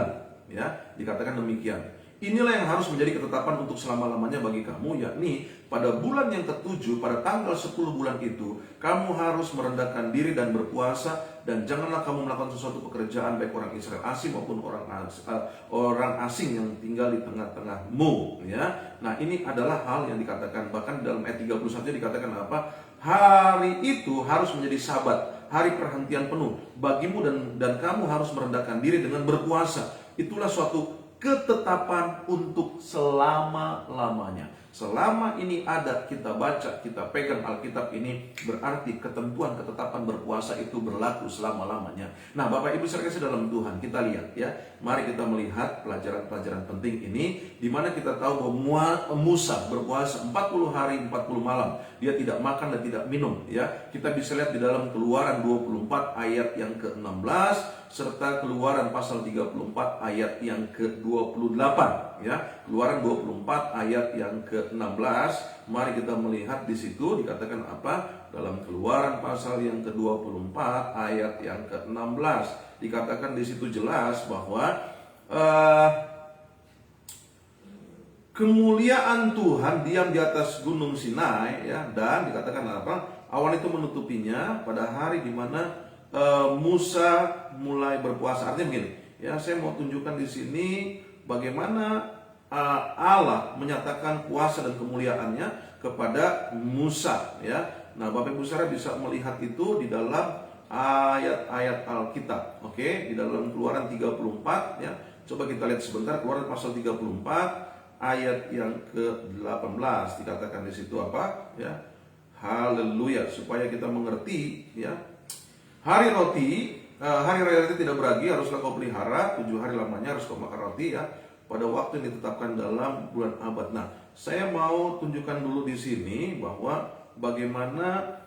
ya, dikatakan demikian. Inilah yang harus menjadi ketetapan untuk selama-lamanya bagi kamu, yakni pada bulan yang ke-7, pada tanggal 10 bulan itu, kamu harus merendahkan diri dan berpuasa, dan janganlah kamu melakukan sesuatu pekerjaan baik orang Israel asing maupun orang asing yang tinggal di tengah-tengahmu ya. Nah, ini adalah hal yang dikatakan, bahkan dalam ayat 31 dikatakan apa? Hari itu harus menjadi sabat, hari perhentian penuh bagimu, dan kamu harus merendahkan diri dengan berpuasa. Itulah suatu ketetapan untuk selama-lamanya. Selama ini ada, kita baca, kita pegang Alkitab ini, berarti ketentuan ketetapan berpuasa itu berlaku selama-lamanya. Nah, Bapak Ibu saudara kasih dalam Tuhan, kita lihat ya. Mari kita melihat pelajaran-pelajaran penting ini, di mana kita tahu bahwa Musa berpuasa 40 hari 40 malam. Dia tidak makan dan tidak minum ya. Kita bisa lihat di dalam Keluaran 24 ayat yang ke-16 serta Keluaran pasal 34 ayat yang ke-28 ya. Keluaran 24 ayat yang ke-16. Mari kita melihat di situ dikatakan apa? Dalam Keluaran pasal yang ke-24 ayat yang ke-16 dikatakan di situ jelas bahwa kemuliaan Tuhan diam di atas gunung Sinai ya, dan dikatakan apa? Awan itu menutupinya pada hari di mana Musa mulai berpuasa. Artinya begini, ya, saya mau tunjukkan di sini bagaimana Allah menyatakan kuasa dan kemuliaannya kepada Musa ya. Nah, Bapak Ibu saudara bisa melihat itu di dalam ayat-ayat Alkitab. Oke, di dalam Keluaran 34 ya. Coba kita lihat sebentar Keluaran pasal 34 ayat yang ke-18 dikatakan di situ apa ya. Haleluya, supaya kita mengerti ya. Hari raya roti tidak beragi haruslah kau pelihara, 7 hari lamanya harus kau makan roti ya, pada waktu yang ditetapkan dalam bulan Abad. Nah, saya mau tunjukkan dulu di sini bahwa bagaimana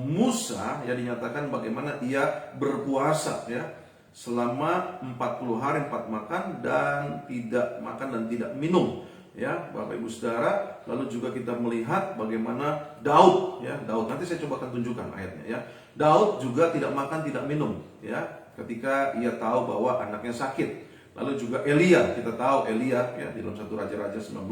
Musa ya dinyatakan bagaimana ia berpuasa ya selama 40 hari 4 makan dan tidak makan dan tidak minum ya, Bapak Ibu Saudara. Lalu juga kita melihat bagaimana Daud ya, Daud nanti saya coba akan tunjukkan ayatnya ya. Daud juga tidak makan tidak minum ya ketika ia tahu bahwa anaknya sakit. Lalu juga Elia, kita tahu Elia ya di dalam 1 Raja-Raja 19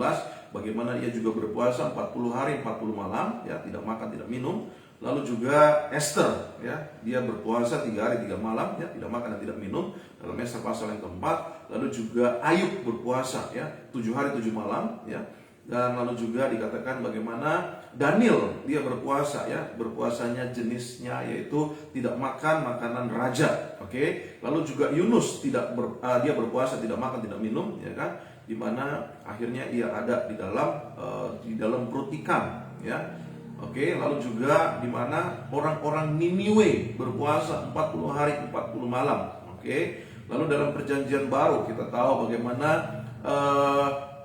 bagaimana ia juga berpuasa 40 hari 40 malam ya, tidak makan tidak minum. Lalu juga Esther ya, dia berpuasa 3 hari 3 malam ya, tidak makan dan tidak minum dalam Esther pasal yang keempat. Lalu juga Ayub berpuasa ya 7 hari 7 malam ya. Dan lalu juga dikatakan bagaimana Daniel dia berpuasa ya, berpuasanya jenisnya yaitu tidak makan makanan raja. Oke. Lalu juga Yunus dia berpuasa tidak makan tidak minum ya kan, di mana akhirnya ia ada di dalam perut ikan ya. Oke, lalu juga di mana orang-orang Niniwe berpuasa 40 hari 40 malam. Oke. Lalu dalam perjanjian baru kita tahu bagaimana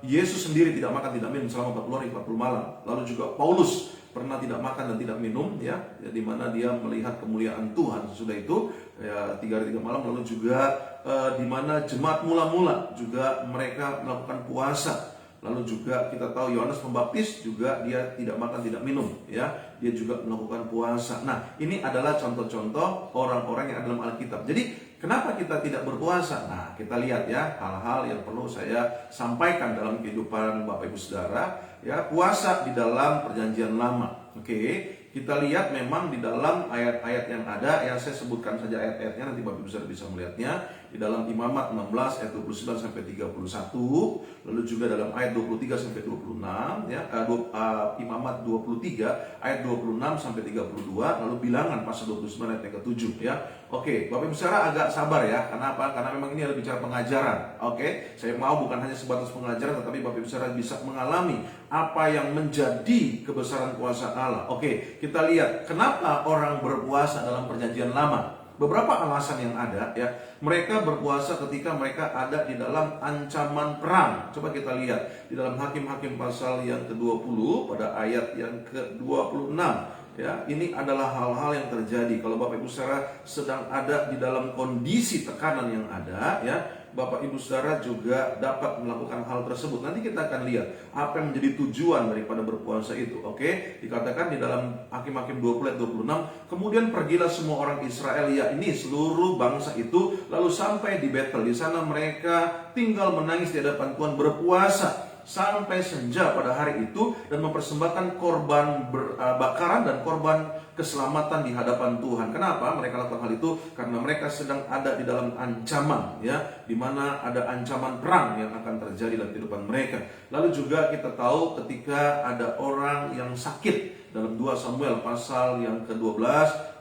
Yesus sendiri tidak makan tidak minum selama 40 hari 40 malam. Lalu juga Paulus pernah tidak makan dan tidak minum ya, di mana dia melihat kemuliaan Tuhan. Sesudah itu ya 3 hari 3 malam. Lalu juga di mana jemaat mula-mula juga mereka melakukan puasa. Lalu juga kita tahu Yohanes Pembaptis juga dia tidak makan tidak minum ya, dia juga melakukan puasa. Nah, ini adalah contoh-contoh orang-orang yang ada dalam Alkitab. Jadi kenapa kita tidak berpuasa? Nah, kita lihat ya hal-hal yang perlu saya sampaikan dalam kehidupan Bapak Ibu Saudara ya. Puasa di dalam Perjanjian Lama. Oke, kita lihat memang di dalam ayat-ayat yang ada, yang saya sebutkan saja ayat-ayatnya, nanti Bapak Ibu Saudara bisa melihatnya di dalam Imamat 16 ayat 29 sampai 31, lalu juga dalam ayat 23 sampai 26 ya, Imamat 23 ayat 26 sampai 32, lalu Bilangan pasal 29 ayat yang ke-7 ya. Oke, Bapak Ibu Saudara agak sabar ya. Kenapa? Karena memang ini adalah bicara pengajaran. Oke, saya mau bukan hanya sebatas pengajaran, tetapi Bapak Ibu Saudara bisa mengalami apa yang menjadi kebesaran kuasa Allah. Oke, kita lihat kenapa orang berpuasa dalam Perjanjian Lama. Beberapa alasan yang ada ya. Mereka berpuasa ketika mereka ada di dalam ancaman perang. Coba kita lihat di dalam Hakim-Hakim pasal yang ke-20 pada ayat yang ke-26 ya. Ini adalah hal-hal yang terjadi kalau Bapak Ibu Saudara sedang ada di dalam kondisi tekanan yang ada ya. Bapak Ibu Saudara juga dapat melakukan hal tersebut. Nanti kita akan lihat apa yang menjadi tujuan daripada berpuasa itu. Oke, dikatakan di dalam Hakim-Hakim 20 ayat 26, kemudian pergilah semua orang Israel, ya ini seluruh bangsa itu, lalu sampai di Betel. Di sana mereka tinggal menangis di hadapan Tuhan, berpuasa sampai senja pada hari itu, dan mempersembahkan korban bakaran dan korban keselamatan di hadapan Tuhan. Kenapa mereka lakukan hal itu? Karena mereka sedang ada di dalam ancaman, ya, di mana ada ancaman perang yang akan terjadi dalam kehidupan mereka. Lalu juga kita tahu ketika ada orang yang sakit dalam 2 Samuel pasal yang ke-12,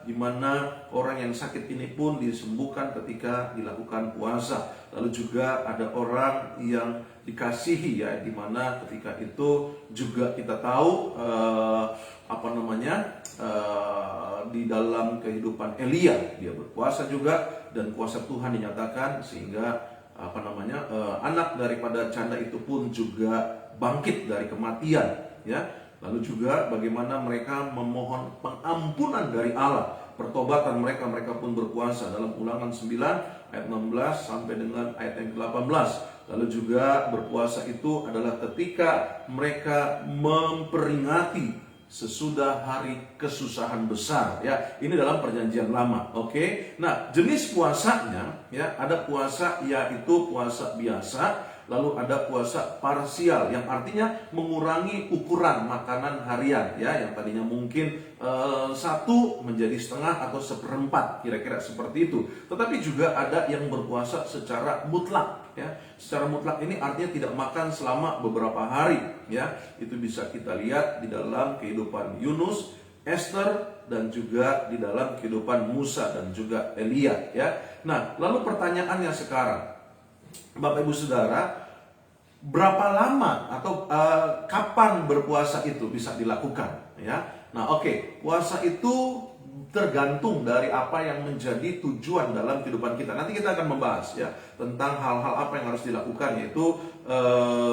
di mana orang yang sakit ini pun disembuhkan ketika dilakukan puasa. Lalu juga ada orang yang dikasihi, ya, di mana ketika itu juga kita tahu di dalam kehidupan Elia, dia berpuasa juga dan kuasa Tuhan dinyatakan, sehingga anak daripada janda itu pun juga bangkit dari kematian, ya. Lalu juga bagaimana mereka memohon pengampunan dari Allah, pertobatan mereka pun berpuasa dalam Ulangan 9 ayat 16 sampai dengan ayat yang ke-18. Lalu juga berpuasa itu adalah ketika mereka memperingati sesudah hari kesusahan besar, ya. Ini dalam Perjanjian Lama. Oke. Nah, jenis puasanya, ya, ada puasa yaitu puasa biasa, lalu ada puasa parsial yang artinya mengurangi ukuran makanan harian, ya, yang tadinya mungkin 1 menjadi setengah atau 1/4, kira-kira seperti itu. Tetapi juga ada yang berpuasa secara mutlak, ya. Secara mutlak ini artinya tidak makan selama beberapa hari, ya. Itu bisa kita lihat di dalam kehidupan Yunus, Esther, dan juga di dalam kehidupan Musa dan juga Elia, ya. Nah, lalu pertanyaannya sekarang, Bapak Ibu Saudara, berapa lama atau kapan berpuasa itu bisa dilakukan, ya? Nah, oke, puasa itu tergantung dari apa yang menjadi tujuan dalam kehidupan kita. Nanti kita akan membahas, ya, tentang hal-hal apa yang harus dilakukan, yaitu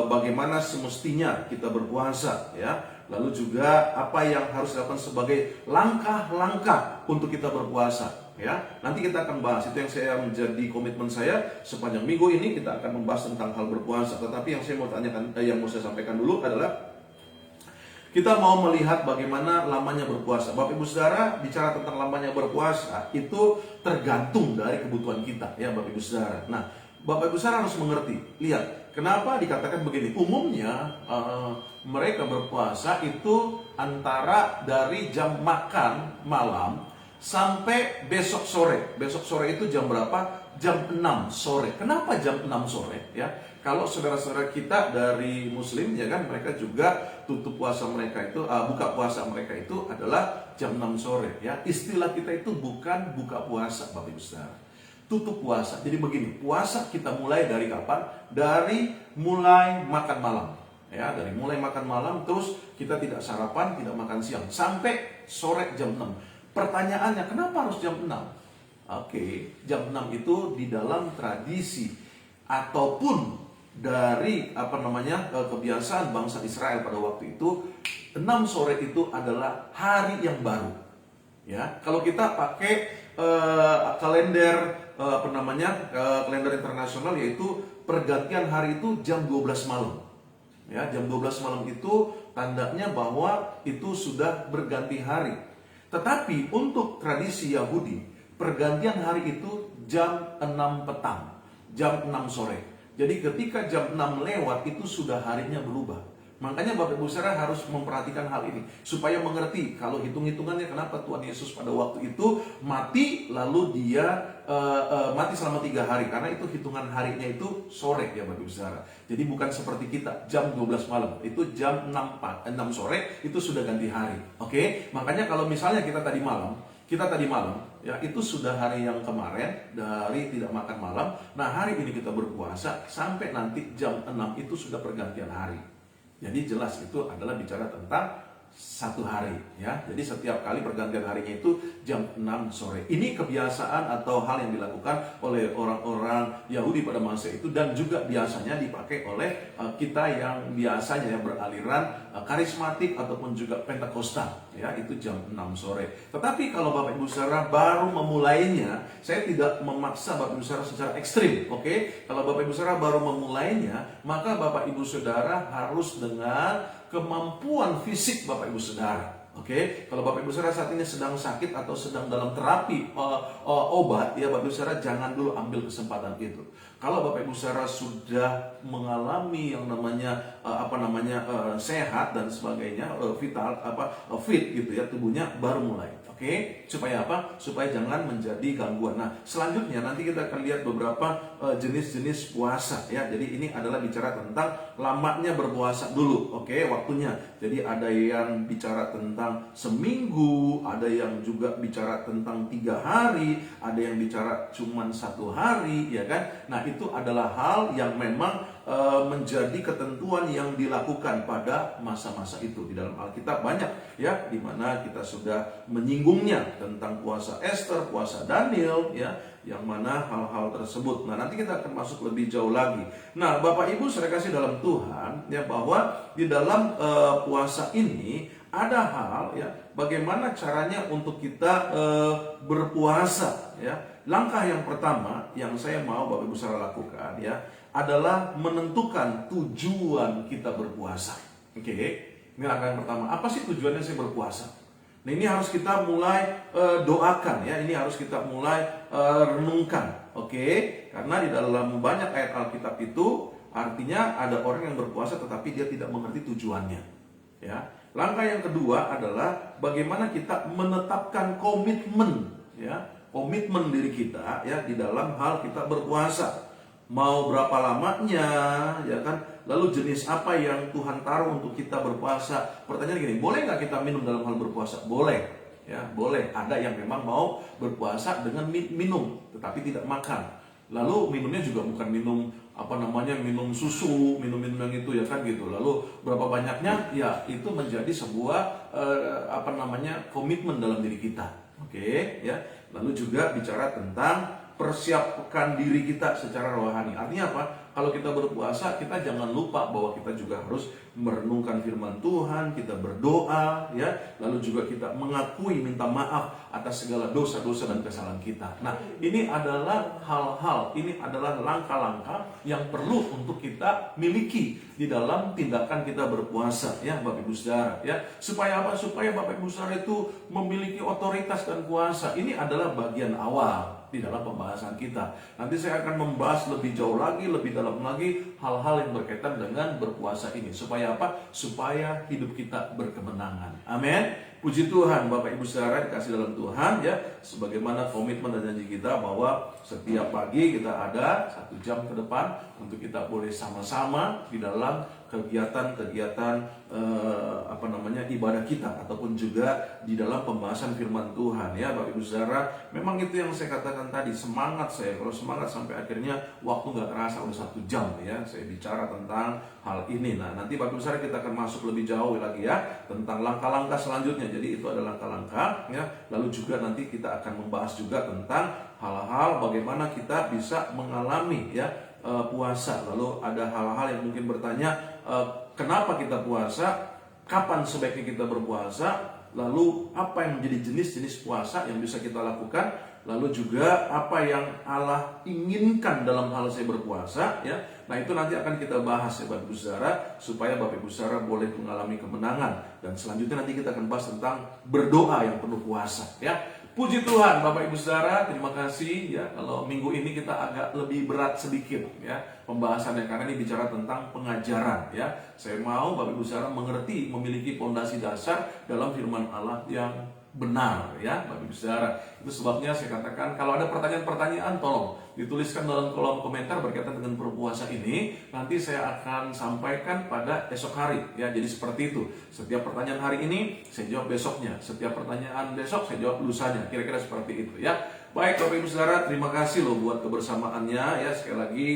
bagaimana semestinya kita berpuasa, ya. Lalu juga apa yang harus dilakukan sebagai langkah-langkah untuk kita berpuasa, ya. Nanti kita akan bahas, itu yang saya menjadi komitmen saya sepanjang minggu ini, kita akan membahas tentang hal berpuasa. Tetapi yang saya mau tanyakan, yang mau saya sampaikan dulu adalah kita mau melihat bagaimana lamanya berpuasa. Bapak Ibu Saudara, bicara tentang lamanya berpuasa itu tergantung dari kebutuhan kita, ya Bapak Ibu Saudara. Nah, Bapak Ibu Saudara harus mengerti. Lihat, kenapa dikatakan begini? Umumnya mereka berpuasa itu antara dari jam makan malam sampai besok sore. Besok sore itu jam berapa? Jam 6 sore. Kenapa jam 6 sore? Ya, kalau saudara-saudara kita dari Muslim, ya kan, mereka juga tutup puasa mereka itu, buka puasa mereka itu adalah jam 6 sore. Ya, istilah kita itu bukan buka puasa, Bapak Ibu Saudara. Tutup puasa. Jadi begini, puasa kita mulai dari kapan? Dari mulai makan malam. Ya, dari mulai makan malam, terus kita tidak sarapan, tidak makan siang, sampai sore jam 6. Pertanyaannya, kenapa harus jam 6? Oke, jam 6 itu di dalam tradisi ataupun dari kebiasaan bangsa Israel pada waktu itu, 6 sore itu adalah hari yang baru. Ya, kalau kita pakai kalender kalender internasional, yaitu pergantian hari itu jam 12 malam. Ya, jam 12 malam itu tandanya bahwa itu sudah berganti hari. Tetapi untuk tradisi Yahudi, pergantian hari itu jam 6 petang, jam 6 sore. Jadi ketika jam 6 lewat itu sudah harinya berubah. Makanya Bapak Ibu Saudara harus memperhatikan hal ini supaya mengerti kalau hitung-hitungannya kenapa Tuhan Yesus pada waktu itu mati, lalu dia mati selama 3 hari, karena itu hitungan harinya itu sore, ya Bapak Ibu Saudara. Jadi bukan seperti kita jam 12 malam, itu jam 6 sore itu sudah ganti hari. Oke? Makanya kalau misalnya kita tadi malam, ya, itu sudah hari yang kemarin dari tidak makan malam. Nah, hari ini kita berpuasa sampai nanti jam 6 itu sudah pergantian hari. Jadi jelas itu adalah bicara tentang 1 hari, ya. Jadi setiap kali pergantian harinya itu jam 6 sore. Ini kebiasaan atau hal yang dilakukan oleh orang-orang Yahudi pada masa itu, dan juga biasanya dipakai oleh kita yang biasanya yang beraliran karismatik ataupun juga Pentakosta, ya, itu jam 6 sore. Tetapi kalau Bapak Ibu Saudara baru memulainya, saya tidak memaksa Bapak Ibu Saudara secara ekstrim, oke? Kalau Bapak Ibu Saudara baru memulainya, maka Bapak Ibu Saudara harus dengan kemampuan fisik Bapak Ibu Saudara. Oke, kalau Bapak Ibu Saudara saat ini sedang sakit atau sedang dalam terapi obat, ya Bapak Ibu Saudara jangan dulu ambil kesempatan itu. Kalau Bapak Ibu Saudara sudah mengalami yang namanya sehat dan sebagainya, fit gitu ya tubuhnya, baru mulai. Oke, supaya apa? Supaya jangan menjadi gangguan. Nah, selanjutnya nanti kita akan lihat beberapa jenis-jenis puasa ya. Jadi ini adalah bicara tentang lamanya berpuasa dulu. Oke, waktunya. Jadi ada yang bicara tentang seminggu, ada yang juga bicara tentang 3 hari, ada yang bicara cuma 1 hari, ya kan? Nah, itu adalah hal yang memang menjadi ketentuan yang dilakukan pada masa-masa itu. Di dalam Alkitab banyak ya, di mana kita sudah menyinggungnya tentang puasa Esther, puasa Daniel ya, yang mana hal-hal tersebut. Nah, nanti kita akan masuk lebih jauh lagi. Nah, Bapak Ibu saya kasih dalam Tuhan ya, bahwa di dalam puasa ini ada hal ya, bagaimana caranya untuk kita berpuasa ya. Langkah yang pertama yang saya mau Bapak Ibu saudara lakukan ya, adalah menentukan tujuan kita berpuasa. Oke, ini langkah yang pertama. Apa sih tujuannya saya berpuasa? Nah, ini harus kita mulai doakan ya, ini harus kita mulai renungkan. Oke, karena di dalam banyak ayat Alkitab itu artinya ada orang yang berpuasa tetapi dia tidak mengerti tujuannya. Ya, langkah yang kedua adalah bagaimana kita menetapkan komitmen ya, komitmen diri kita ya di dalam hal kita berpuasa. Mau berapa lamanya, ya kan? Lalu jenis apa yang Tuhan taruh untuk kita berpuasa? Pertanyaan gini, boleh nggak kita minum dalam hal berpuasa? Boleh, ya boleh. Ada yang memang mau berpuasa dengan minum, tetapi tidak makan. Lalu minumnya juga bukan minum minum susu, minum yang itu ya kan gitu. Lalu berapa banyaknya? Ya itu menjadi sebuah komitmen dalam diri kita. Oke, ya. Lalu juga bicara tentang persiapkan diri kita secara rohani. Artinya apa? Kalau kita berpuasa, kita jangan lupa bahwa kita juga harus merenungkan firman Tuhan, kita berdoa, ya. Lalu juga kita mengakui, minta maaf atas segala dosa-dosa dan kesalahan kita. Nah, ini adalah hal-hal, ini adalah langkah-langkah yang perlu untuk kita miliki di dalam tindakan kita berpuasa, ya, Bapak Ibu Saudara, ya. Supaya apa? Supaya Bapak Ibu Saudara itu memiliki otoritas dan kuasa. Ini adalah bagian awal di dalam pembahasan kita. Nanti saya akan membahas lebih jauh lagi, lebih dalam lagi hal-hal yang berkaitan dengan berpuasa ini. Supaya apa? Supaya hidup kita berkemenangan. Amin. Puji Tuhan, Bapak Ibu Saudara dikasih dalam Tuhan ya. Sebagaimana komitmen dan janji kita bahwa setiap pagi kita ada 1 jam ke depan untuk kita boleh sama-sama di dalam kegiatan-kegiatan ibadah kita ataupun juga di dalam pembahasan firman Tuhan ya Bapak Ibu Saudara. Memang itu yang saya katakan tadi, semangat saya. Kalau semangat sampai akhirnya waktu nggak terasa udah 1 jam ya saya bicara tentang hal ini. Nah, nanti Bapak Ibu Saudara kita akan masuk lebih jauh lagi ya tentang langkah-langkah selanjutnya. Jadi itu adalah langkah-langkah ya. Lalu juga nanti kita akan membahas juga tentang hal-hal bagaimana kita bisa mengalami ya puasa. Lalu ada hal-hal yang mungkin bertanya, kenapa kita puasa? Kapan sebaiknya kita berpuasa? Lalu apa yang menjadi jenis-jenis puasa yang bisa kita lakukan? Lalu juga apa yang Allah inginkan dalam hal saya berpuasa ya. Nah, itu nanti akan kita bahas ya Bapak Ibu Saudara, supaya Bapak Ibu Saudara boleh mengalami kemenangan. Dan selanjutnya nanti kita akan bahas tentang berdoa yang penuh puasa ya. Puji Tuhan Bapak Ibu Saudara, terima kasih ya. Kalau minggu ini kita agak lebih berat sedikit ya pembahasannya, karena ini bicara tentang pengajaran ya. Saya mau Bapak Ibu Saudara mengerti, memiliki fondasi dasar dalam firman Allah yang benar ya Bapak Ibu Saudara. Itu sebabnya saya katakan kalau ada pertanyaan-pertanyaan tolong dituliskan dalam kolom komentar berkaitan dengan berpuasa ini. Nanti saya akan sampaikan pada esok hari ya. Jadi seperti itu. Setiap pertanyaan hari ini saya jawab besoknya. Setiap pertanyaan besok saya jawab lusanya. Kira-kira seperti itu ya. Baik Bapak Ibu Saudara, terima kasih loh buat kebersamaannya ya. Sekali lagi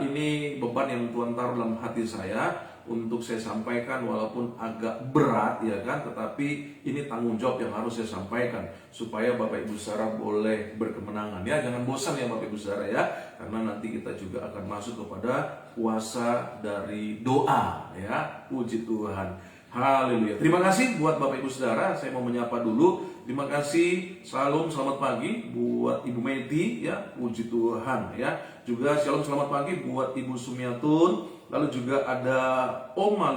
ini beban yang Tuhan taruh dalam hati saya untuk saya sampaikan, walaupun agak berat ya kan, tetapi ini tanggung jawab yang harus saya sampaikan supaya Bapak Ibu Saudara boleh berkemenangan ya. Jangan bosan ya Bapak Ibu Saudara ya, karena nanti kita juga akan masuk kepada puasa dari doa ya. Puji Tuhan. Haleluya. Terima kasih buat Bapak Ibu Saudara. Saya mau menyapa dulu. Terima kasih. Shalom, selamat pagi buat Ibu Meti ya. Puji Tuhan ya. Juga shalom, selamat pagi buat Ibu Sumiatun. Lalu juga ada Oma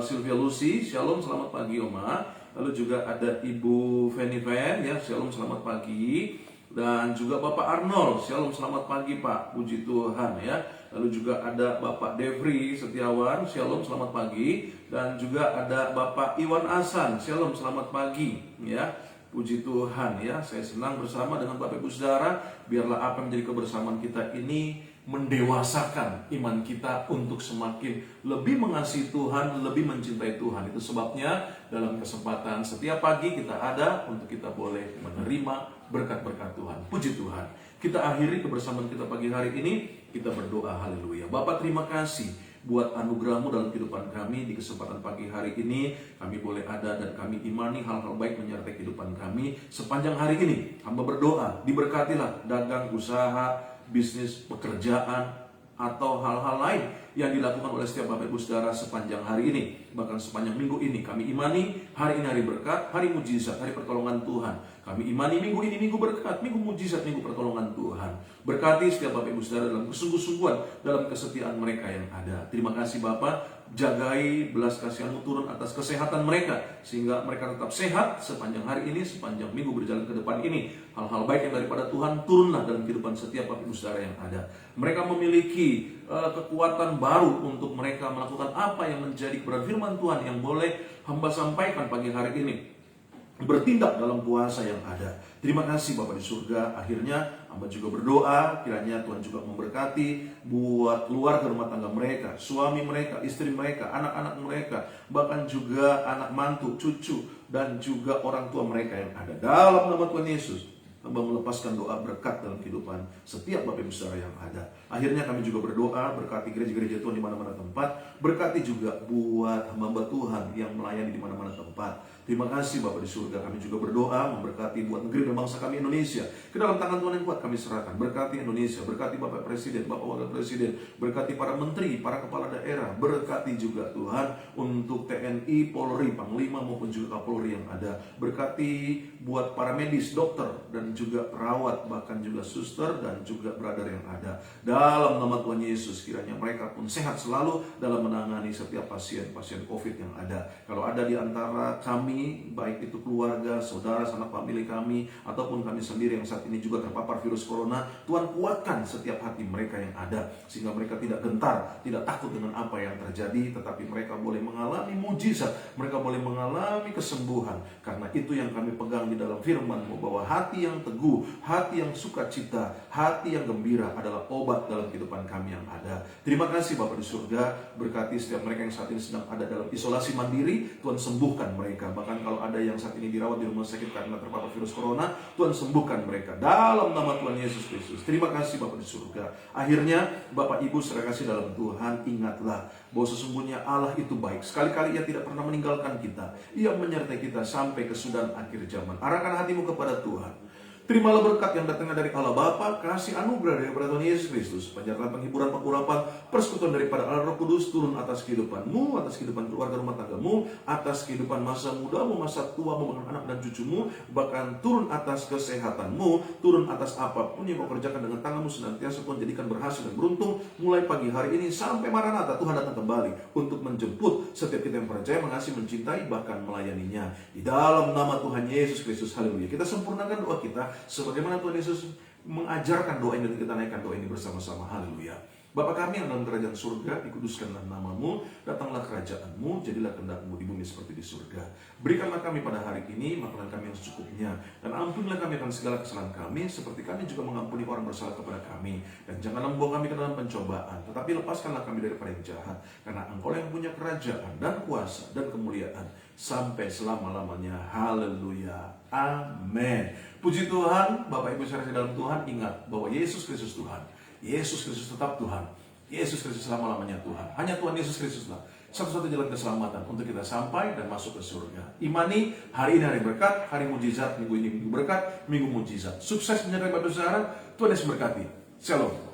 Sylvia Lucy. Shalom, selamat pagi Oma. Lalu juga ada Ibu Fanny Van ya. Shalom, selamat pagi. Dan juga Bapak Arnold. Shalom, selamat pagi Pak. Puji Tuhan ya. Lalu juga ada Bapak Devri Setiawan, Shalom, selamat pagi. Dan juga ada Bapak Iwan Asan, Shalom, selamat pagi ya. Puji Tuhan ya, saya senang bersama dengan Bapak Ibu Saudara. Biarlah apa yang menjadi kebersamaan kita ini mendewasakan iman kita untuk semakin lebih mengasihi Tuhan, lebih mencintai Tuhan. Itu sebabnya dalam kesempatan setiap pagi kita ada untuk kita boleh menerima berkat-berkat Tuhan. Puji Tuhan. Kita akhiri kebersamaan kita pagi hari ini. Kita berdoa, haleluya. Bapak, terima kasih buat anugerah-Mu dalam kehidupan kami. Di kesempatan pagi hari ini kami boleh ada dan kami imani hal-hal baik menyertai kehidupan kami sepanjang hari ini. Hamba berdoa, diberkatilah dagang, usaha, bisnis, pekerjaan, atau hal-hal lain yang dilakukan oleh setiap Bapak Ibu Saudara sepanjang hari ini. Bahkan sepanjang minggu ini kami imani hari ini hari berkat, hari mujizat, hari pertolongan Tuhan. Kami imani minggu ini minggu berkat, minggu mujizat, minggu pertolongan Tuhan. Berkati setiap Bapak Ibu Saudara dalam kesungguh-sungguhan, dalam kesetiaan mereka yang ada. Terima kasih Bapak. Jagai belas kasihan-Mu turun atas kesehatan mereka, sehingga mereka tetap sehat sepanjang hari ini, sepanjang minggu berjalan ke depan ini. Hal-hal baik yang daripada Tuhan turunlah dalam kehidupan setiap Bapak Ibu Saudara yang ada. Mereka memiliki kekuatan baru untuk mereka melakukan apa yang menjadi kebenaran firman Tuhan yang boleh hamba sampaikan pagi hari ini. Bertindak dalam puasa yang ada. Terima kasih Bapak di surga. Akhirnya hamba juga berdoa kiranya Tuhan juga memberkati buat keluarga rumah tangga mereka, suami mereka, istri mereka, anak-anak mereka, bahkan juga anak mantu, cucu, dan juga orang tua mereka yang ada. Dalam nama Tuhan Yesus, hamba melepaskan doa berkat dalam kehidupan setiap Bapak Ibu Saudara yang ada. Akhirnya kami juga berdoa, berkati gereja-gereja Tuhan di mana-mana tempat. Berkati juga buat hamba Tuhan yang melayani di mana-mana tempat. Terima kasih Bapak di surga. Kami juga berdoa memberkati buat negeri dan bangsa kami Indonesia. Ke dalam tangan Tuhan yang kuat kami serahkan. Berkati Indonesia, berkati Bapak Presiden, Bapak Wakil Presiden, berkati para menteri, para kepala daerah. Berkati juga Tuhan untuk TNI, Polri, Panglima maupun juga Kapolri yang ada. Berkati buat para medis, dokter, dan juga perawat, bahkan juga suster dan juga brother yang ada. Dalam nama Tuhan Yesus, kiranya mereka pun sehat selalu dalam menangani setiap pasien-pasien COVID yang ada. Kalau ada di antara kami, baik itu keluarga, saudara, sanak famili kami, ataupun kami sendiri yang saat ini juga terpapar virus corona, Tuhan kuatkan setiap hati mereka yang ada, sehingga mereka tidak gentar, tidak takut dengan apa yang terjadi, tetapi mereka boleh mengalami mujizat, mereka boleh mengalami kesembuhan. Karena itu yang kami pegang di dalam firman-Mu, bahwa hati yang teguh, hati yang sukacita, hati yang gembira adalah obat dalam kehidupan kami yang ada. Terima kasih Bapak di surga. Berkati setiap mereka yang saat ini sedang ada dalam isolasi mandiri, Tuhan sembuhkan mereka. Bahkan kalau ada yang saat ini dirawat di rumah sakit karena terpapar virus corona, Tuhan sembuhkan mereka dalam nama Tuhan Yesus Kristus. Terima kasih Bapak di surga. Akhirnya Bapak Ibu saudara kasih dalam Tuhan, ingatlah bahwa sesungguhnya Allah itu baik. Sekali-kali Ia tidak pernah meninggalkan kita. Ia menyertai kita sampai kesudahan akhir zaman. Arahkan hatimu kepada Tuhan. Terimalah berkat yang datangnya dari Allah Bapa, kasih anugerah daripada Tuhan Yesus Kristus, penjelasan penghiburan, pengurapan, persekutuan daripada Allah Roh Kudus turun atas kehidupanmu, atas kehidupan keluarga rumah tanggamu, atas kehidupan masa mudamu, masa tuamu, bahkan anak dan cucumu, bahkan turun atas kesehatanmu, turun atas apapun yang kau kerjakan dengan tanganmu, senantiasa Tuhan jadikan berhasil dan beruntung. Mulai pagi hari ini sampai Maranatha, Tuhan datang kembali untuk menjemput setiap kita yang percaya, mengasihi, mencintai, bahkan melayaninya. Di dalam nama Tuhan Yesus Kristus, haleluya. Kita sempurnakan doa kita sebagaimana Tuhan Yesus mengajarkan doa ini, dan kita naikkan doa ini bersama-sama. Haleluya. Bapa kami yang dalam kerajaan surga, dikuduskanlah nama-Mu, datanglah kerajaan-Mu, jadilah kehendak-Mu di bumi seperti di surga. Berikanlah kami pada hari ini makanan kami yang secukupnya, dan ampunilah kami akan segala kesalahan kami, seperti kami juga mengampuni orang bersalah kepada kami. Dan janganlah membawa kami ke dalam pencobaan, tetapi lepaskanlah kami daripada yang jahat, karena Engkau yang punya kerajaan dan kuasa dan kemuliaan sampai selama-lamanya. Haleluya. Amin. Puji Tuhan. Bapak Ibu saudara dalam Tuhan, ingat bahwa Yesus Kristus Tuhan. Yesus Kristus tetap Tuhan. Yesus Kristus selama-lamanya Tuhan. Hanya Tuhan Yesus Kristuslah satu-satu jalan keselamatan untuk kita sampai dan masuk ke surga. Imani hari ini hari berkat, hari mujizat, minggu ini minggu berkat, minggu mujizat. Sukses menyertai Bapak Saudara. Tuhan Yesus berkati. Shalom.